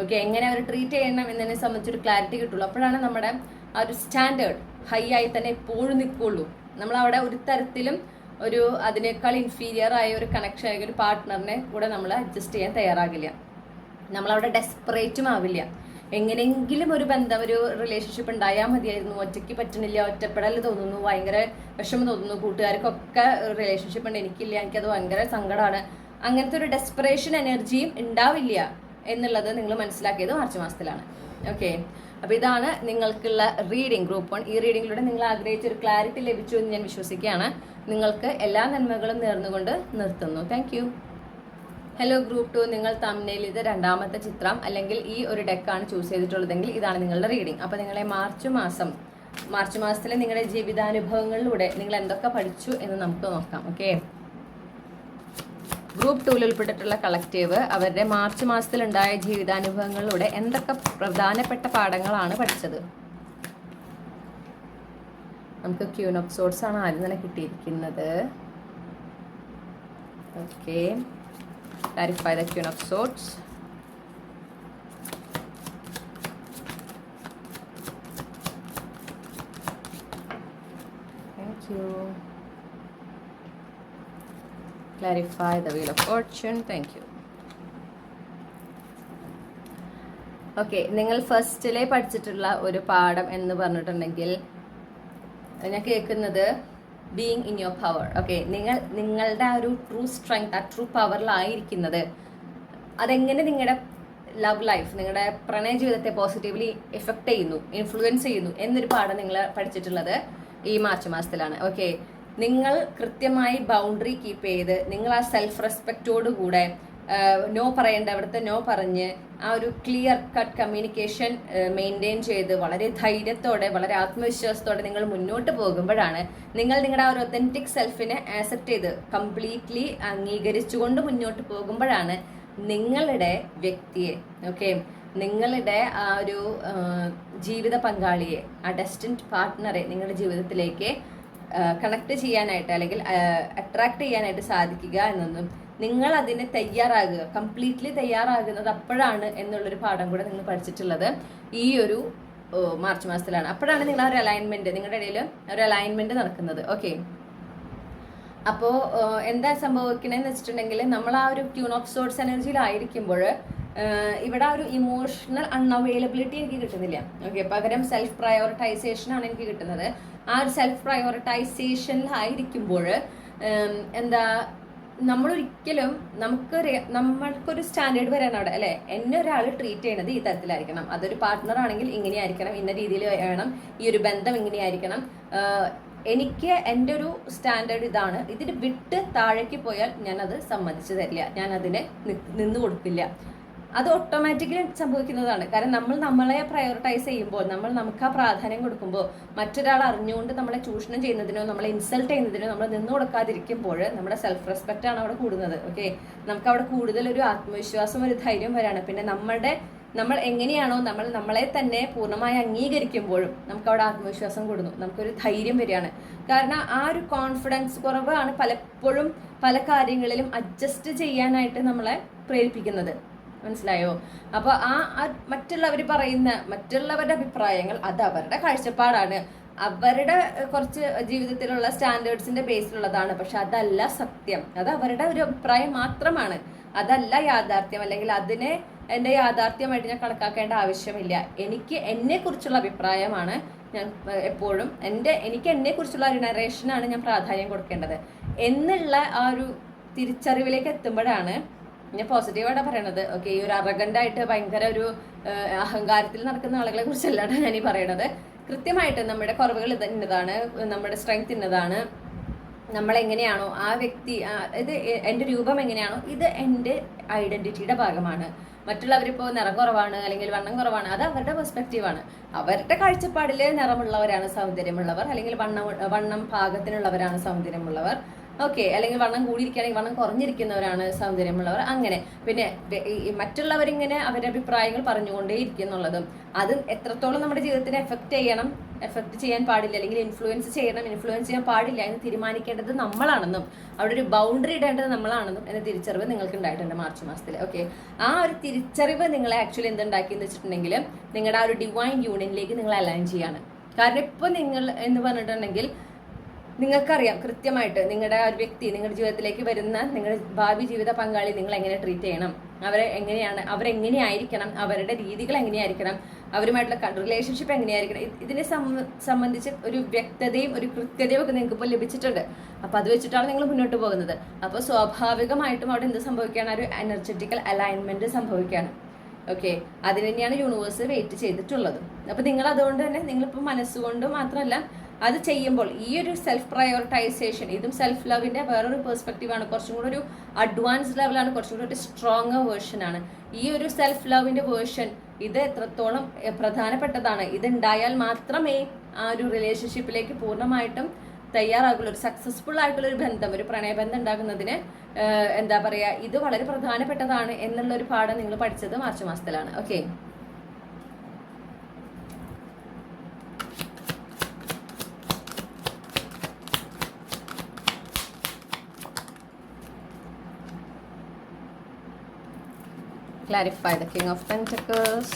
ഓക്കെ, എങ്ങനെ അവർ ട്രീറ്റ് ചെയ്യണം എന്നതിനെ സംബന്ധിച്ചൊരു ക്ലാരിറ്റി കിട്ടുള്ളൂ. അപ്പോഴാണ് നമ്മുടെ ആ ഒരു സ്റ്റാൻഡേർഡ് ഹൈ ആയി തന്നെ എപ്പോഴും നിൽക്കുള്ളൂ. നമ്മളവിടെ ഒരു തരത്തിലും അതിനേക്കാൾ ഇൻഫീരിയർ ആയ ഒരു കണക്ഷൻ ആയ ഒരു പാർട്ട്ണറിനെ കൂടെ നമ്മൾ അഡ്ജസ്റ്റ് ചെയ്യാൻ തയ്യാറാകില്ല. നമ്മളവിടെ ഡെസ്പറേറ്റും ആവില്ല. എങ്ങനെയെങ്കിലും ഒരു ബന്ധം, ഒരു റിലേഷൻഷിപ്പ് ഉണ്ടായാൽ മതിയായിരുന്നു, ഒറ്റയ്ക്ക് പറ്റണില്ല, ഒറ്റപ്പെടൽ തോന്നുന്നു, ഭയങ്കര വിഷമം തോന്നുന്നു, കൂട്ടുകാർക്കൊക്കെ റിലേഷൻഷിപ്പ് ഉണ്ട്, എനിക്കില്ല, എനിക്കത് ഭയങ്കര സങ്കടമാണ്, അങ്ങനത്തെ ഒരു ഡെസ്പറേഷൻ എനർജിയും ഉണ്ടാവില്ല എന്നുള്ളത് നിങ്ങൾ മനസ്സിലാക്കിയത് മാർച്ച് മാസത്തിലാണ്. ഓക്കെ, അപ്പോൾ ഇതാണ് നിങ്ങൾക്കുള്ള റീഡിംഗ്, ഗ്രൂപ്പ് 1. ഈ റീഡിങ്ങിലൂടെ നിങ്ങൾ ആഗ്രഹിച്ച ഒരു ക്ലാരിറ്റി ലഭിച്ചു എന്ന് ഞാൻ വിശ്വസിക്കുകയാണ്. നിങ്ങൾക്ക് എല്ലാ നന്മകളും നേർന്നുകൊണ്ട് നിർത്തുന്നു. Thank you. ഹലോ ഗ്രൂപ്പ് 2, നിങ്ങൾ തമ്മിൽ ഇത് രണ്ടാമത്തെ ചിത്രം അല്ലെങ്കിൽ ഈ ഒരു ഡെക്കാണ് ചൂസ് ചെയ്തിട്ടുള്ളതെങ്കിൽ ഇതാണ് നിങ്ങളുടെ റീഡിംഗ്. അപ്പോൾ നിങ്ങളെ മാർച്ച് മാസത്തിലെ നിങ്ങളുടെ ജീവിതാനുഭവങ്ങളിലൂടെ നിങ്ങൾ എന്തൊക്കെ പഠിച്ചു എന്ന് നമുക്ക് നോക്കാം. ഓക്കെ, ഗ്രൂപ്പ് 2 ഉൾപ്പെട്ടിട്ടുള്ള കളക്റ്റീവ് അവരുടെ മാർച്ച് മാസത്തിലുണ്ടായ ജീവിതാനുഭവങ്ങളിലൂടെ എന്തൊക്കെ പ്രധാനപ്പെട്ട പാഠങ്ങളാണ് പഠിച്ചത്. നമുക്ക് ക്യൂൻ ഓഫ് സോർട്സ് ആണ് ആദ്യം തന്നെ കിട്ടിയിരിക്കുന്നത്. Okay, clarify the Queen of Swords. Thank you. Clarify the Wheel of Fortune. Thank you. Okay, നിങ്ങൾ ഫസ്റ്റിലെ പഠിച്ചിട്ടുള്ള ഒരു പാഠം എന്ന് പറഞ്ഞിട്ടുണ്ടെങ്കിൽ ഞാൻ കേൾക്കുന്നത് being in your power. Okay, നിങ്ങളുടെ ആ ഒരു ട്രൂ സ്ട്രെങ്ത്, ആ ട്രൂ പവറിലായിരിക്കുന്നത്, അതെങ്ങനെ നിങ്ങളുടെ ലവ് ലൈഫ്, നിങ്ങളുടെ പ്രണയ ജീവിതത്തെ പോസിറ്റീവ്ലി എഫക്ട് ചെയ്യുന്നു, ഇൻഫ്ലുവൻസ് ചെയ്യുന്നു എന്നൊരു പാഠം നിങ്ങൾ പഠിച്ചിട്ടുള്ളത് ഈ മാർച്ച് മാസത്തിലാണ്. ഓക്കെ, നിങ്ങൾ കൃത്യമായി ബൗണ്ടറി കീപ്പ് ചെയ്ത് നിങ്ങൾ ആ സെൽഫ് റെസ്പെക്റ്റോടുകൂടെ നോ പറയേണ്ടവിടുത്തെ നോ പറഞ്ഞ് ആ ഒരു ക്ലിയർ കട്ട് കമ്മ്യൂണിക്കേഷൻ മെയിൻറ്റെയിൻ ചെയ്ത് വളരെ ധൈര്യത്തോടെ, വളരെ ആത്മവിശ്വാസത്തോടെ നിങ്ങൾ മുന്നോട്ട് പോകുമ്പോഴാണ്, നിങ്ങൾ നിങ്ങളുടെ ആ ഒരു ഒത്തൻറ്റിക് സെൽഫിനെ ആക്സെപ്റ്റ് ചെയ്ത് കംപ്ലീറ്റ്ലി അംഗീകരിച്ചുകൊണ്ട് മുന്നോട്ട് പോകുമ്പോഴാണ് നിങ്ങളുടെ വ്യക്തിയെ, ഓക്കെ, നിങ്ങളുടെ ആ ഒരു ജീവിത പങ്കാളിയെ, ആ ഡെസ്റ്റിൻഡ് പാർട്ട്ണറെ നിങ്ങളുടെ ജീവിതത്തിലേക്ക് കണക്ട് ചെയ്യാനായിട്ട് അല്ലെങ്കിൽ അട്രാക്ട് ചെയ്യാനായിട്ട് സാധിക്കുക എന്നൊന്നും, നിങ്ങൾ അതിന് തയ്യാറാകുക, കംപ്ലീറ്റ്ലി തയ്യാറാകുന്നത് അപ്പോഴാണ് എന്നുള്ളൊരു പാഠം കൂടെ നിങ്ങൾ പഠിച്ചിട്ടുള്ളത് ഈ ഒരു മാർച്ച് മാസത്തിലാണ്. അപ്പോഴാണ് നിങ്ങൾ ആ ഒരു അലൈൻമെന്റ്, നിങ്ങളുടെ ഇടയിൽ ഒരു അലൈൻമെന്റ് നടക്കുന്നത്. ഓക്കെ, അപ്പോൾ എന്താ സംഭവിക്കണമെന്ന് വെച്ചിട്ടുണ്ടെങ്കിൽ, നമ്മൾ ആ ഒരു ക്യൂൻ ഓഫ് സോർട്സ് എനർജിയിലായിരിക്കുമ്പോൾ ഇവിടെ ആ ഒരു ഇമോഷണൽ അൺഅവൈലബിലിറ്റി എനിക്ക് കിട്ടുന്നില്ല. ഓക്കെ, പകരം സെൽഫ് പ്രയോറിറ്റൈസേഷൻ ആണ് എനിക്ക് കിട്ടുന്നത്. ആ ഒരു സെൽഫ് പ്രയോറിറ്റൈസേഷനിലായിരിക്കുമ്പോൾ എന്താ, നമ്മളൊരിക്കലും നമ്മൾക്കൊരു സ്റ്റാൻഡേർഡ് വരാൻ അവിടെ, അല്ലെ, എന്നെ ഒരാൾ ട്രീറ്റ് ചെയ്യണത് ഈ തരത്തിലായിരിക്കണം, അതൊരു പാർട്ട്ണർ ആണെങ്കിൽ ഇങ്ങനെയായിരിക്കണം, ഇന്ന രീതിയിൽ വേണം, ഈ ഒരു ബന്ധം ഇങ്ങനെയായിരിക്കണം, എനിക്ക് എൻ്റെ ഒരു സ്റ്റാൻഡേർഡ് ഇതാണ്, ഇതിന് വിട്ട് താഴേക്ക് പോയാൽ ഞാനത് സമ്മതിച്ചു തരില്ല, ഞാൻ അതിനെ നിന്ന് കൊടുക്കില്ല. അത് ഓട്ടോമാറ്റിക്കലി സംഭവിക്കുന്നതാണ്. കാരണം നമ്മൾ നമ്മളെ പ്രയോറിറ്റൈസ് ചെയ്യുമ്പോൾ, നമുക്ക് ആ പ്രാധാന്യം കൊടുക്കുമ്പോൾ, മറ്റൊരാൾ അറിഞ്ഞുകൊണ്ട് നമ്മളെ ചൂഷണം ചെയ്യുന്നതിനോ നമ്മളെ ഇൻസൾട്ട് ചെയ്യുന്നതിനോ നമ്മൾ നിന്ന് കൊടുക്കാതിരിക്കുമ്പോൾ നമ്മുടെ സെൽഫ് റെസ്പെക്റ്റ് ആണ് അവിടെ കൂടുന്നത്. ഓക്കെ, നമുക്ക് അവിടെ കൂടുതൽ ഒരു ആത്മവിശ്വാസം, ഒരു ധൈര്യം വരാണ്. പിന്നെ നമ്മൾ എങ്ങനെയാണോ നമ്മളെ തന്നെ പൂർണ്ണമായി അംഗീകരിക്കുമ്പോഴും നമുക്ക് അവിടെ ആത്മവിശ്വാസം കൂടുന്നു, നമുക്കൊരു ധൈര്യം വരികയാണ്. കാരണം ആ ഒരു കോൺഫിഡൻസ് കുറവാണ് പലപ്പോഴും പല കാര്യങ്ങളിലും അഡ്ജസ്റ്റ് ചെയ്യാനായിട്ട് നമ്മളെ പ്രേരിപ്പിക്കുന്നത്. മനസ്സിലായോ? അപ്പോൾ മറ്റുള്ളവർ പറയുന്ന മറ്റുള്ളവരുടെ അഭിപ്രായങ്ങൾ അത് അവരുടെ കാഴ്ചപ്പാടാണ്, അവരുടെ കുറച്ച് ജീവിതത്തിലുള്ള സ്റ്റാൻഡേർഡ്സിന്റെ ബേസിലുള്ളതാണ്. പക്ഷെ അതല്ല സത്യം. അത് അവരുടെ ഒരു അഭിപ്രായം മാത്രമാണ്. അതല്ല യാഥാർത്ഥ്യം. അല്ലെങ്കിൽ അതിനെ എൻ്റെ യാഥാർത്ഥ്യമായിട്ട് ഞാൻ കണക്കാക്കേണ്ട ആവശ്യമില്ല. എനിക്ക് എന്നെ കുറിച്ചുള്ള അഭിപ്രായമാണ് ഞാൻ എപ്പോഴും എനിക്ക് എന്നെ കുറിച്ചുള്ള ഒരു നറേഷനാണ് ഞാൻ പ്രാധാന്യം കൊടുക്കേണ്ടത് എന്നുള്ള ആ ഒരു തിരിച്ചറിവിലേക്ക് എത്തുമ്പോഴാണ് ഞാൻ പോസിറ്റീവായിട്ടാണ് പറയണത്. ഓക്കെ, ഈ ഒരു അറഗൻ്റായിട്ട് ഭയങ്കര ഒരു അഹങ്കാരത്തിൽ നടക്കുന്ന ആളുകളെ കുറിച്ചല്ലാണ്ട് ഞാൻ ഈ പറയണത്. കൃത്യമായിട്ട് നമ്മുടെ കുറവുകൾ ഇന്നതാണ്, നമ്മുടെ സ്ട്രെങ്ത് ഇന്നതാണ്, നമ്മൾ എങ്ങനെയാണോ ആ വ്യക്തി, ഇത് എൻ്റെ രൂപം എങ്ങനെയാണോ ഇത് എൻ്റെ ഐഡന്റിറ്റിയുടെ ഭാഗമാണ്. മറ്റുള്ളവരിപ്പോൾ നിറം കുറവാണ് അല്ലെങ്കിൽ വണ്ണം കുറവാണ്, അത് അവരുടെ പെർസ്പെക്റ്റീവാണ്. അവരുടെ കാഴ്ചപ്പാടിൽ നിറമുള്ളവരാണ് സൗന്ദര്യമുള്ളവർ, അല്ലെങ്കിൽ വണ്ണം പാകത്തിനുള്ളവരാണ് സൗന്ദര്യമുള്ളവർ. ഓക്കെ, അല്ലെങ്കിൽ വണ്ണം കൂടിയിരിക്കുകയാണെങ്കിൽ വണ്ണം കുറഞ്ഞിരിക്കുന്നവരാണ് സൗന്ദര്യമുള്ളവർ. അങ്ങനെ പിന്നെ മറ്റുള്ളവരിങ്ങനെ അവരുടെ അഭിപ്രായങ്ങൾ പറഞ്ഞുകൊണ്ടേയിരിക്കുന്നുള്ളതും അത് എത്രത്തോളം നമ്മുടെ ജീവിതത്തിനെ എഫക്ട് ചെയ്യാൻ പാടില്ല, അല്ലെങ്കിൽ ഇൻഫ്ലുവൻസ് ചെയ്യാൻ പാടില്ല എന്ന് തീരുമാനിക്കേണ്ടത് നമ്മളാണെന്നും അവിടെ ഒരു ബൗണ്ടറി ഇടേണ്ടത് നമ്മളാണെന്നും എന്ന തിരിച്ചറിവ് നിങ്ങൾക്ക് ഉണ്ടായിട്ടുണ്ട് മാർച്ച് മാസത്തിൽ. ഓക്കെ, ആ ഒരു തിരിച്ചറിവ് നിങ്ങളെ ആക്ച്വലി എന്തുണ്ടാക്കിയെന്ന് വെച്ചിട്ടുണ്ടെങ്കിൽ നിങ്ങളുടെ ആ ഒരു ഡിവൈൻ യൂണിയനിലേക്ക് നിങ്ങൾ അലൈൻ ചെയ്യാണ്. കാരണം ഇപ്പൊ നിങ്ങൾ എന്ന് പറഞ്ഞിട്ടുണ്ടെങ്കിൽ നിങ്ങൾക്കറിയാം കൃത്യമായിട്ട് നിങ്ങളുടെ ആ ഒരു വ്യക്തി നിങ്ങളുടെ ജീവിതത്തിലേക്ക് വരുന്ന നിങ്ങളുടെ ഭാവി ജീവിത പങ്കാളി നിങ്ങൾ എങ്ങനെ ട്രീറ്റ് ചെയ്യണം, അവരെങ്ങനെയായിരിക്കണം, അവരുടെ രീതികൾ എങ്ങനെയായിരിക്കണം, അവരുമായിട്ടുള്ള റിലേഷൻഷിപ്പ് എങ്ങനെയായിരിക്കണം, ഇതിനെ സംബന്ധിച്ച് ഒരു വ്യക്തതയും ഒരു കൃത്യതയും ഒക്കെ നിങ്ങൾക്ക് ഇപ്പോൾ ലഭിച്ചിട്ടുണ്ട്. അപ്പോൾ അത് വെച്ചിട്ടാണ് നിങ്ങൾ മുന്നോട്ട് പോകുന്നത്. അപ്പോൾ സ്വാഭാവികമായിട്ടും അവിടെ എന്ത് സംഭവിക്കുകയാണ്, ഒരു എനർജറ്റിക്കൽ അലൈൻമെന്റ് സംഭവിക്കുകയാണ്. ഓക്കെ, അതിന് തന്നെയാണ് യൂണിവേഴ്സ് വെയിറ്റ് ചെയ്തിട്ടുള്ളത്. അപ്പോൾ നിങ്ങൾ അതുകൊണ്ട് തന്നെ നിങ്ങളിപ്പോൾ മനസ്സുകൊണ്ട് മാത്രമല്ല അത് ചെയ്യുമ്പോൾ ഈ ഒരു സെൽഫ് പ്രയോറിറ്റൈസേഷൻ, ഇതും സെൽഫ് ലവിന്റെ വേറൊരു പെർസ്പെക്റ്റീവാണ്. കുറച്ചും കൂടെ ഒരു അഡ്വാൻസ് ലെവലാണ്, കുറച്ചും കൂടെ ഒരു സ്ട്രോങ്ങർ വേർഷനാണ് ഈ ഒരു സെൽഫ് ലവിന്റെ വേർഷൻ. ഇത് എത്രത്തോളം പ്രധാനപ്പെട്ടതാണ്. ഇതുണ്ടായാൽ മാത്രമേ ആ ഒരു റിലേഷൻഷിപ്പിലേക്ക് പൂർണ്ണമായിട്ടും തയ്യാറാകുള്ളൂ. ഒരു സക്സസ്ഫുൾ ആയിട്ടുള്ള ഒരു ബന്ധം, ഒരു പ്രണയബന്ധം ഉണ്ടാകുന്നതിന് എന്താ പറയാ, ഇത് വളരെ പ്രധാനപ്പെട്ടതാണ് എന്നുള്ള ഒരു പാഠം നിങ്ങൾ പഠിച്ചത് മാർച്ച് മാസത്തിലാണ്. Okay, clarify the King of Pentacles.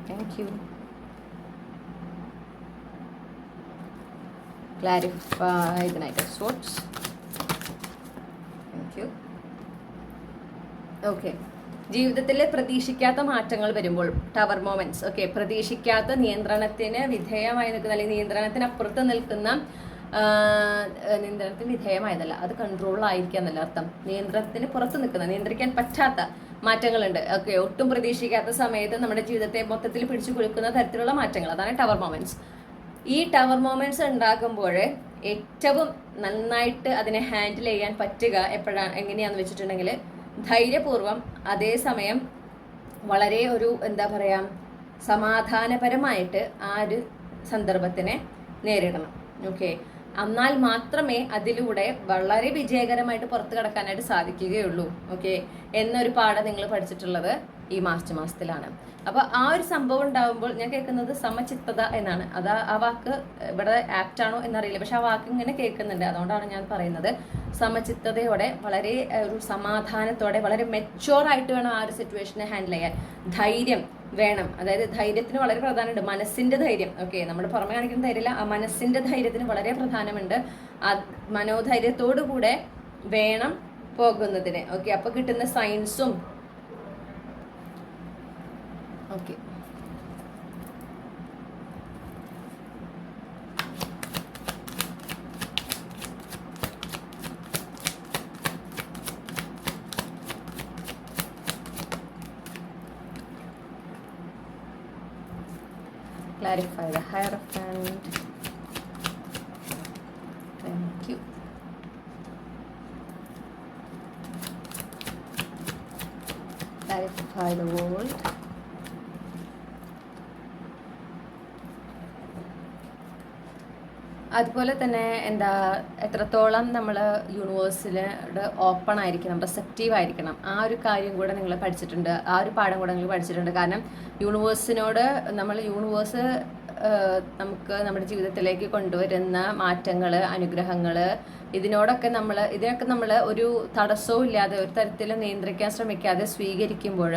Thank you. Clarify the Knight of Swords. Thank you. Okay. ജീവിതത്തിൽ പ്രതീക്ഷിക്കാത്ത മാറ്റങ്ങൾ വരുമ്പോൾ ടവർ മൊമെന്റ്സ്. ഓക്കെ, പ്രതീക്ഷിക്കാത്ത നിയന്ത്രണത്തിന് വിധേയമായി നിൽക്കുന്ന അല്ലെങ്കിൽ നിയന്ത്രണത്തിനപ്പുറത്ത് നിൽക്കുന്ന, നിയന്ത്രണത്തിന് വിധേയമായതല്ല, അത് കൺട്രോളായിരിക്കുക എന്നല്ല അർത്ഥം. നിയന്ത്രണത്തിന് പുറത്ത് നിൽക്കുന്ന, നിയന്ത്രിക്കാൻ പറ്റാത്ത മാറ്റങ്ങളുണ്ട്. ഓക്കെ, ഒട്ടും പ്രതീക്ഷിക്കാത്ത സമയത്ത് നമ്മുടെ ജീവിതത്തെ മൊത്തത്തിൽ പിടിച്ചു കുലുക്കുന്ന തരത്തിലുള്ള മാറ്റങ്ങൾ, അതാണ് ടവർ മൊമെന്റ്സ്. ഈ ടവർ മൊമെന്റ്സ് ഉണ്ടാക്കുമ്പോൾ ഏറ്റവും നന്നായിട്ട് അതിനെ ഹാൻഡിൽ ചെയ്യാൻ പറ്റുക എങ്ങനെയാന്ന് വെച്ചിട്ടുണ്ടെങ്കിൽ ധൈര്യപൂർവ്വം, അതേസമയം വളരെ ഒരു എന്താ പറയാ സമാധാനപരമായിട്ട് ആ ഒരു സന്ദർഭത്തിനെ നേരിടണം. ഓക്കെ, എന്നാൽ മാത്രമേ അതിലൂടെ വളരെ വിജയകരമായിട്ട് പുറത്തു കടക്കാനായിട്ട് സാധിക്കുകയുള്ളൂ. ഓക്കെ, എന്നൊരു പാഠം നിങ്ങൾ പഠിച്ചിട്ടുള്ളത് ഈ മാർച്ച് മാസത്തിലാണ്. അപ്പോൾ ആ ഒരു സംഭവം ഉണ്ടാകുമ്പോൾ ഞാൻ കേൾക്കുന്നത് സമചിത്തത എന്നാണ്. അത് ആ വാക്ക് ഇവിടെ ആപ്റ്റ് ആണോ എന്നറിയില്ല, പക്ഷെ ആ വാക്ക് ഇങ്ങനെ കേൾക്കുന്നുണ്ട്. അതുകൊണ്ടാണ് ഞാൻ പറയുന്നത്. സമചിത്തതയോടെ, വളരെ ഒരു സമാധാനത്തോടെ, വളരെ മെച്യൂർ ആയിട്ട് വേണം ആ ഒരു സിറ്റുവേഷനെ ഹാൻഡിൽ ചെയ്യാൻ. ധൈര്യം വേണം. അതായത് ധൈര്യത്തിന് വളരെ പ്രധാനമുണ്ട്. മനസ്സിന്റെ ധൈര്യം. ഓക്കെ, നമ്മൾ പുറമെ കാണിക്കുന്ന ധൈര്യമില്ല, ആ മനസ്സിന്റെ ധൈര്യത്തിന് വളരെ പ്രധാനമുണ്ട്. ആ മനോധൈര്യത്തോടു കൂടെ വേണം പോകുന്നതിന്. ഓക്കെ, അപ്പൊ കിട്ടുന്ന സയൻസും. Okay, clarify the Hierophant. Thank you. Clarify the World. അതുപോലെ തന്നെ എത്രത്തോളം നമ്മൾ യൂണിവേഴ്സിലോട് ഓപ്പൺ ആയിരിക്കണം, റിസെപ്റ്റീവ് ആയിരിക്കണം, ആ ഒരു കാര്യം കൂടെ നിങ്ങൾ പഠിച്ചിട്ടുണ്ട്. ആ ഒരു പാഠം കൂടെ നിങ്ങൾ പഠിച്ചിട്ടുണ്ട്. കാരണം യൂണിവേഴ്സിനോട് യൂണിവേഴ്സ് നമുക്ക് നമ്മുടെ ജീവിതത്തിലേക്ക് കൊണ്ടുവരുന്ന മാറ്റങ്ങൾ, അനുഗ്രഹങ്ങൾ, ഇതിനൊക്കെ നമ്മൾ ഒരു തടസ്സവും ഇല്ലാതെ, ഒരു തരത്തിലും നിയന്ത്രിക്കാൻ ശ്രമിക്കാതെ സ്വീകരിക്കുമ്പോൾ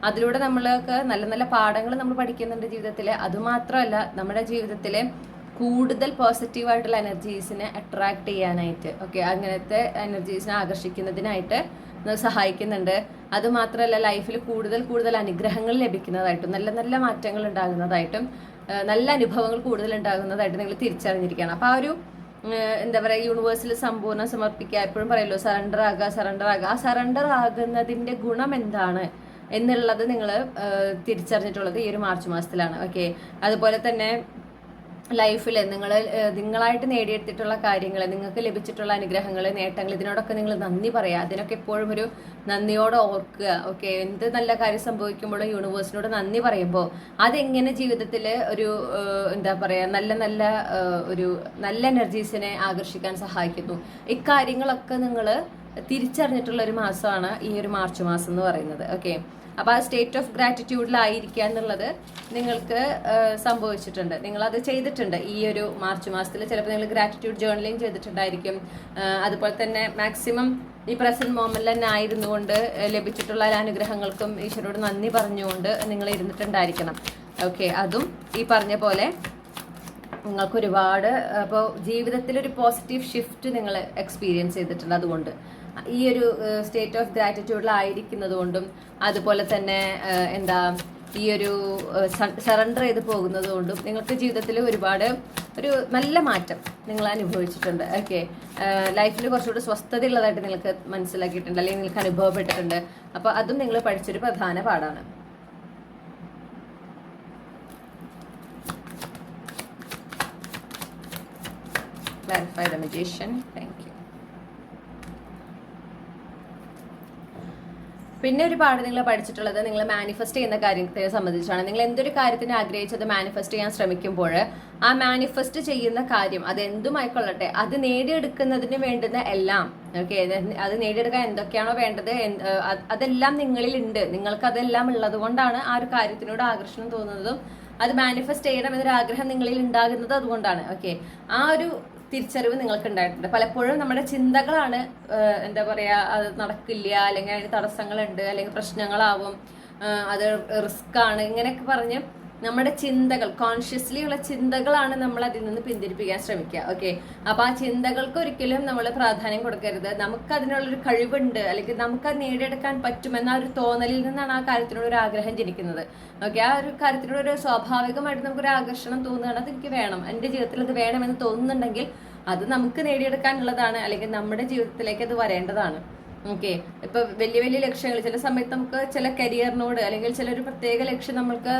അതിലൂടെ നമ്മൾക്ക് നല്ല നല്ല പാഠങ്ങൾ നമ്മൾ പഠിക്കുന്നുണ്ട് ജീവിതത്തിൽ. അതുമാത്രമല്ല നമ്മുടെ ജീവിതത്തിലെ കൂടുതൽ പോസിറ്റീവായിട്ടുള്ള എനർജീസിനെ അട്രാക്ട് ചെയ്യാനായിട്ട്, ഓക്കെ, അങ്ങനത്തെ എനർജീസിനെ ആകർഷിക്കുന്നതിനായിട്ട് സഹായിക്കുന്നുണ്ട്. അതുമാത്രമല്ല ലൈഫിൽ കൂടുതൽ കൂടുതൽ അനുഗ്രഹങ്ങൾ ലഭിക്കുന്നതായിട്ടും നല്ല നല്ല മാറ്റങ്ങൾ ഉണ്ടാകുന്നതായിട്ടും നല്ല അനുഭവങ്ങൾ കൂടുതൽ ഉണ്ടാകുന്നതായിട്ട് നിങ്ങൾ തിരിച്ചറിഞ്ഞിരിക്കുകയാണ്. അപ്പോൾ ആ ഒരു എന്താ പറയുക, യൂണിവേഴ്സിൽ സമ്പൂർണ്ണം സമർപ്പിക്കുക. എപ്പോഴും പറയല്ലോ സറണ്ടർ ആകുക, സറണ്ടർ ആകുക. ആ സറണ്ടർ ആകുന്നതിന്റെ ഗുണം എന്താണ് എന്നുള്ളത് നിങ്ങൾ തിരിച്ചറിഞ്ഞിട്ടുള്ളത് ഈ ഒരു മാർച്ച് മാസത്തിലാണ്. ഓക്കെ, അതുപോലെ തന്നെ ലൈഫിൽ നിങ്ങളായിട്ട് നേടിയെടുത്തിട്ടുള്ള കാര്യങ്ങൾ, നിങ്ങൾക്ക് ലഭിച്ചിട്ടുള്ള അനുഗ്രഹങ്ങൾ, നേട്ടങ്ങൾ, ഇതിനോടൊക്കെ നിങ്ങൾ നന്ദി പറയുക. അതിനൊക്കെ എപ്പോഴും ഒരു നന്ദിയോടെ ഓർക്കുക. ഓക്കെ, എന്ത് നല്ല കാര്യം സംഭവിക്കുമ്പോഴും യൂണിവേഴ്സിനോട് നന്ദി പറയുമ്പോൾ അതെങ്ങനെ ജീവിതത്തിൽ ഒരു എന്താ പറയുക നല്ല നല്ല ഒരു നല്ല എനർജീസിനെ ആകർഷിക്കാൻ സഹായിക്കുന്നു. ഇക്കാര്യങ്ങളൊക്കെ നിങ്ങൾ തിരിച്ചറിഞ്ഞിട്ടുള്ള ഒരു മാസമാണ് ഈ ഒരു മാർച്ച് മാസം എന്ന് പറയുന്നത്. ഓക്കെ, അപ്പോൾ ആ സ്റ്റേറ്റ് ഓഫ് ഗ്രാറ്റിറ്റ്യൂഡിലായിരിക്കുക എന്നുള്ളത് നിങ്ങൾക്ക് സംഭവിച്ചിട്ടുണ്ട്. നിങ്ങളത് ചെയ്തിട്ടുണ്ട് ഈ ഒരു മാർച്ച് മാസത്തിൽ. ചിലപ്പോൾ നിങ്ങൾ ഗ്രാറ്റിറ്റ്യൂഡ് ജേർണലിംഗ് ചെയ്തിട്ടുണ്ടായിരിക്കും. അതുപോലെ തന്നെ മാക്സിമം ഈ പ്രസന്റ് മൊമെന്റിൽ തന്നെ ആയിരുന്നുകൊണ്ട് ലഭിച്ചിട്ടുള്ള അനുഗ്രഹങ്ങൾക്കും ഈശ്വരോട് നന്ദി പറഞ്ഞുകൊണ്ട് നിങ്ങൾ ഇരുന്നിട്ടുണ്ടായിരിക്കണം. ഓക്കെ, അതും ഈ പറഞ്ഞ പോലെ നിങ്ങൾക്ക് ഒരുപാട് അപ്പോൾ ജീവിതത്തിലൊരു പോസിറ്റീവ് ഷിഫ്റ്റ് നിങ്ങൾ എക്സ്പീരിയൻസ് ചെയ്തിട്ടുണ്ട്. അതുകൊണ്ട് ഈ ഒരു സ്റ്റേറ്റ് ഓഫ് ഗ്രാറ്റിറ്റ്യൂഡിലായിരിക്കുന്നത് കൊണ്ടും അതുപോലെ തന്നെ എന്താ ഈ ഒരു സറണ്ടർ ചെയ്ത് പോകുന്നത് കൊണ്ടും നിങ്ങൾക്ക് ജീവിതത്തിൽ ഒരുപാട് ഒരു നല്ല മാറ്റം നിങ്ങൾ അനുഭവിച്ചിട്ടുണ്ട്. ഓക്കെ, ലൈഫിൽ കുറച്ചുകൂടി സ്വസ്ഥതയുള്ളതായിട്ട് നിങ്ങൾക്ക് മനസ്സിലാക്കിയിട്ടുണ്ട്, അല്ലെങ്കിൽ നിങ്ങൾക്ക് അനുഭവപ്പെട്ടിട്ടുണ്ട്. അപ്പോൾ അതും നിങ്ങൾ പഠിച്ചൊരു പ്രധാന പാഠമാണ്. Clarify the magician. Thank you. പിന്നെ ഒരു പാഠം നിങ്ങൾ പഠിച്ചിട്ടുള്ളത് നിങ്ങൾ മാനിഫെസ്റ്റ് ചെയ്യുന്ന കാര്യത്തെ സംബന്ധിച്ചാണ്. നിങ്ങൾ എന്തൊരു കാര്യത്തിന് ആഗ്രഹിച്ചത് മാനിഫെസ്റ്റ് ചെയ്യാൻ ശ്രമിക്കുമ്പോൾ ആ മാനിഫെസ്റ്റ് ചെയ്യുന്ന കാര്യം അത് എന്തുമായിക്കൊള്ളട്ടെ അത് നേടിയെടുക്കുന്നതിന് വേണ്ടുന്ന എല്ലാം, ഓക്കെ, അത് നേടിയെടുക്കാൻ എന്തൊക്കെയാണോ വേണ്ടത് അതെല്ലാം നിങ്ങളിൽ ഉണ്ട്. നിങ്ങൾക്ക് അതെല്ലാം ഉള്ളത് കൊണ്ടാണ് ആ ഒരു കാര്യത്തിനോട് ആകർഷണം തോന്നുന്നതും അത് മാനിഫെസ്റ്റ് ചെയ്യണം എന്നൊരു ആഗ്രഹം നിങ്ങളിൽ ഉണ്ടാകുന്നത് അതുകൊണ്ടാണ്. ഓക്കെ, ആ ഒരു തിരിച്ചറിവ് നിങ്ങൾക്ക് ഉണ്ടായിട്ടുണ്ട്. പലപ്പോഴും നമ്മുടെ ചിന്തകളാണ് എന്താ പറയാ, അത് നടക്കില്ല, അല്ലെങ്കിൽ അതിന് തടസ്സങ്ങളുണ്ട്, അല്ലെങ്കിൽ പ്രശ്നങ്ങളാവും, അത് റിസ്ക് ആണ്, ഇങ്ങനെയൊക്കെ പറഞ്ഞ് നമ്മുടെ ചിന്തകൾ, കോൺഷ്യസ്ലി ഉള്ള ചിന്തകളാണ് നമ്മൾ അതിൽ നിന്ന് പിന്തിരിപ്പിക്കാൻ ശ്രമിക്കുക. ഓക്കെ, അപ്പൊ ആ ചിന്തകൾക്ക് ഒരിക്കലും നമ്മൾ പ്രാധാന്യം കൊടുക്കരുത്. നമുക്ക് അതിനുള്ളൊരു കഴിവുണ്ട്, അല്ലെങ്കിൽ നമുക്ക് അത് നേടിയെടുക്കാൻ പറ്റുമെന്ന ഒരു തോന്നലിൽ നിന്നാണ് ആ കാര്യത്തിനോട് ഒരു ആഗ്രഹം ജനിക്കുന്നത്. ഓക്കെ, ആ ഒരു കാര്യത്തിനോട് ഒരു സ്വാഭാവികമായിട്ട് നമുക്കൊരു ആകർഷണം തോന്നുകയാണ്, അത് എനിക്ക് വേണം, എൻ്റെ ജീവിതത്തിൽ അത് വേണമെന്ന് തോന്നുന്നുണ്ടെങ്കിൽ അത് നമുക്ക് നേടിയെടുക്കാനുള്ളതാണ്, അല്ലെങ്കിൽ നമ്മുടെ ജീവിതത്തിലേക്ക് അത് വരേണ്ടതാണ്. ഓക്കെ, ഇപ്പൊ വലിയ വലിയ ലക്ഷ്യങ്ങൾ ചില സമയത്ത് നമുക്ക് ചില കരിയറിനോട് അല്ലെങ്കിൽ ചില ഒരു പ്രത്യേക ലക്ഷ്യം നമ്മൾക്ക്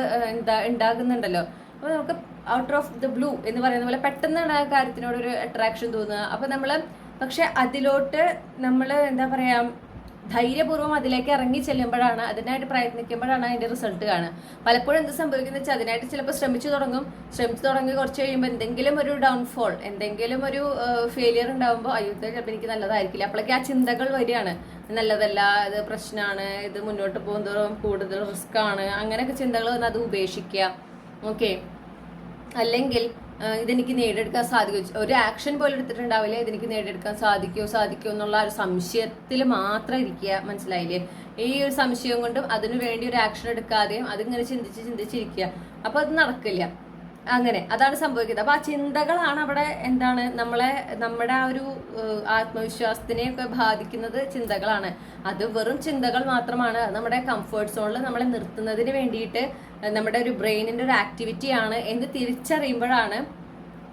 ഉണ്ടാകുന്നുണ്ടല്ലോ. അപ്പൊ നമുക്ക് ഔട്ട് ഓഫ് ദ ബ്ലൂ എന്ന് പറയുന്ന പോലെ പെട്ടെന്നാണ് ആ കാര്യത്തിനോട് ഒരു അട്രാക്ഷൻ തോന്നുക. അപ്പൊ നമ്മള് പക്ഷെ അതിലോട്ട് നമ്മൾ എന്താ പറയാ ധൈര്യപൂർവ്വം അതിലേക്ക് ഇറങ്ങി ചെല്ലുമ്പോഴാണ്, അതിനായിട്ട് പ്രയത്നിക്കുമ്പോഴാണ് അതിന്റെ റിസൾട്ട് കാണുക. പലപ്പോഴും എന്ത് സംഭവിക്കുന്നത് വെച്ചാൽ അതിനായിട്ട് ചിലപ്പോൾ ശ്രമിച്ചു തുടങ്ങി കുറച്ച് കഴിയുമ്പോൾ എന്തെങ്കിലും ഒരു ഡൗൺഫോൾ, എന്തെങ്കിലും ഒരു ഫെയിലിയർ ഉണ്ടാകുമ്പോൾ അയ്യോ ചിലപ്പോൾ എനിക്ക് നല്ലതായിരിക്കില്ല. അപ്പോഴേക്ക് ആ ചിന്തകൾ വരികയാണ്, നല്ലതല്ല, ഇത് പ്രശ്നമാണ്, ഇത് മുന്നോട്ട് പോകുന്നതോറും കൂടുതൽ റിസ്ക് ആണ്, അങ്ങനെയൊക്കെ ചിന്തകൾ വന്ന് അത് ഉപേക്ഷിക്കുക. ഓക്കെ, അല്ലെങ്കിൽ ഇതെനിക്ക് നേടിയെടുക്കാൻ സാധിക്കും, ഒരു ആക്ഷൻ പോലും എടുത്തിട്ടുണ്ടാവില്ലേ, ഇതെനിക്ക് നേടിയെടുക്കാൻ സാധിക്കുമോ എന്നുള്ള ഒരു സംശയത്തിൽ മാത്രം ഇരിക്കുക. മനസ്സിലായില്ലേ? ഈ ഒരു സംശയം കൊണ്ടും അതിനു വേണ്ടി ഒരു ആക്ഷൻ എടുക്കാതെയും അതിങ്ങനെ ചിന്തിച്ചിരിക്കുക. അപ്പൊ അത് നടക്കില്ല. അങ്ങനെ അതാണ് സംഭവിക്കുന്നത്. അപ്പൊ ആ ചിന്തകളാണ് അവിടെ എന്താണ് നമ്മുടെ ആ ഒരു ആത്മവിശ്വാസത്തിനെയൊക്കെ ബാധിക്കുന്നത്. ചിന്തകളാണ് അത്, വെറും ചിന്തകൾ മാത്രമാണ്. അത് നമ്മുടെ കംഫർട്ട് സോണിൽ നമ്മളെ നിർത്തുന്നതിന് വേണ്ടിയിട്ട് നമ്മുടെ ഒരു ബ്രെയിനിന്റെ ഒരു ആക്ടിവിറ്റിയാണ് എന്ന് തിരിച്ചറിയുമ്പോഴാണ്